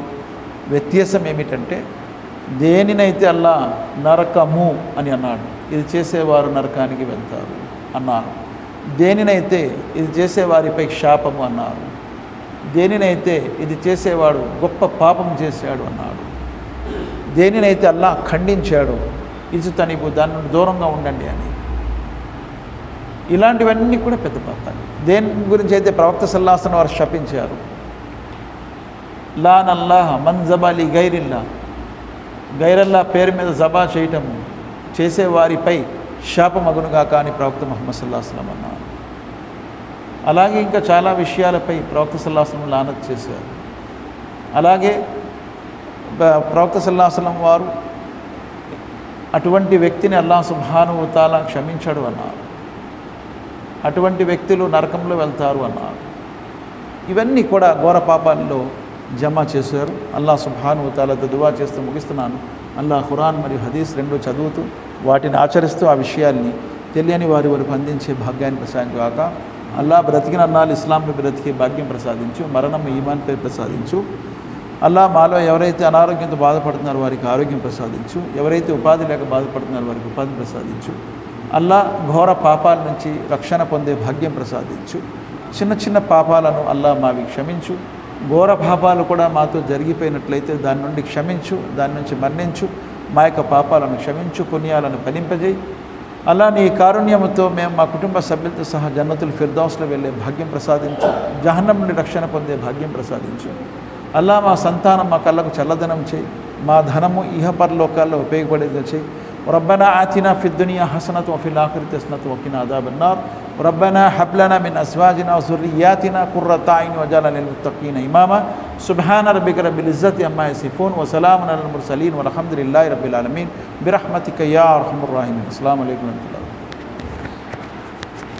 వ్యత్యాసం ఏమిటంటే, దేనినైతే అల్లాహ్ నరకము అని అన్నాడు, ఇది చేసేవారు నరకానికి వెళ్తారు అన్నారు. దేనినైతే ఇది చేసేవారిపై శాపము అన్నారు, దేనినైతే ఇది చేసేవాడు గొప్ప పాపం చేశాడు అన్నాడు, దేనినైతే అల్లాహ్ ఖండించాడో ఇజ్తనిబు దాని నుండి దూరంగా ఉండండి అని. ఇలాంటివన్నీ కూడా పెద్ద పాపాలు. దేని గురించి అయితే ప్రవక్త సల్లల్లాహు అలైహి వసల్లం వారు శపించారు, లానల్లాహ మన్ జబాలి గైరిల్లా, గైరల్లా పేరు మీద జబా చేయటము చేసేవారిపై శాపమగునుగా కానీ ప్రవక్త ముహమ్మద్ సల్లల్లాహు అలైహి వసల్లం అన్నారు. అలాగే ఇంకా చాలా విషయాలపై ప్రవక్త సల్లల్లాహు అలైహి వసల్లం లానత్ చేశారు. అలాగే ప్రవక్త సల్లల్లాహు అలైహి వసల్లం వారు అటువంటి వ్యక్తిని అల్లాహ్ సుబ్హానహు వ తఆలా క్షమించాడు అన్నారు, అటువంటి వ్యక్తులు నరకంలో వెళ్తారు అన్నారు. ఇవన్నీ కూడా ఘోర పాపాల్లో జమ చేశారు. అల్లాహ్ సుబ్హానహు వ తఆలాతో దువా చేస్తూ ముగిస్తున్నాను. అల్లాహ్ ఖురాన్ మరియు హదీస్ రెండు చదువుతూ వాటిని ఆచరిస్తూ ఆ విషయాల్ని తెలియని వారి వరకు అందించే భాగ్యాన్ని ప్రసాదించుగాక. అల్లాహ్ బ్రతికిన అన్నాళ్ళు ఇస్లాంపై బ్రతికే భాగ్యం ప్రసాదించు, మరణం ఈమాన్పై ప్రసాదించు. అల్లాహ్ మాలో ఎవరైతే అనారోగ్యంతో బాధపడుతున్నారో వారికి ఆరోగ్యం ప్రసాదించు, ఎవరైతే ఉపాధి లేక బాధపడుతున్నారో వారికి ఉపాధి ప్రసాదించు. అల్లాహ్ ఘోర పాపాల నుంచి రక్షణ పొందే భాగ్యం ప్రసాదించు. చిన్న చిన్న పాపాలను అల్లాహ్ మావి క్షమించు. ఘోర పాపాలు కూడా మాతో జరిగిపోయినట్లయితే దాని నుండి క్షమించు, దాని నుంచి మన్నించు. మా యొక్క పాపాలను క్షమించు, పుణ్యాలను ఫలింపజేయి. అలా నీ కారుణ్యముతో మేము మా కుటుంబ సభ్యులతో సహా జన్నతుల్ ఫిర్దౌస్లో వెళ్ళే భాగ్యం ప్రసాదించు, జహన్నం నుండి రక్షణ పొందే భాగ్యం ప్రసాదించు. అల్లా మా సంతానం మా కళ్ళకు చల్లదనం చేయి, మా ధనము ఇహపరలోకాల్లో ఉపయోగపడేది చేయి. రబ్బనా ఆతినా ఫిద్ దునియా హసనతు వఫిల్ ఆఖిరతి హసనతు వకినా అదాబన్నార్. రబ్బనా హబ్ లనా మిన్ అజ్వాజినా వజుర్రియాతినా ఖుర్రత అయ్యున్ వజఅల్నా లిల్ ముత్తఖీన ఇమామా. సుబ్హాన రబ్బిక రబ్బిల్ ఇజ్జతి అమ్మా యసిఫూన్ వ సలామున్ అలల్ ముర్సలీన్ వల్హమ్దులిల్లాహి రబ్బిల్ ఆలమీన్ బిరహ్మతిక యా అర్హమర్ రాహిమీన్. అస్సలాము అలైకుం వరహ్మతుల్లాహి.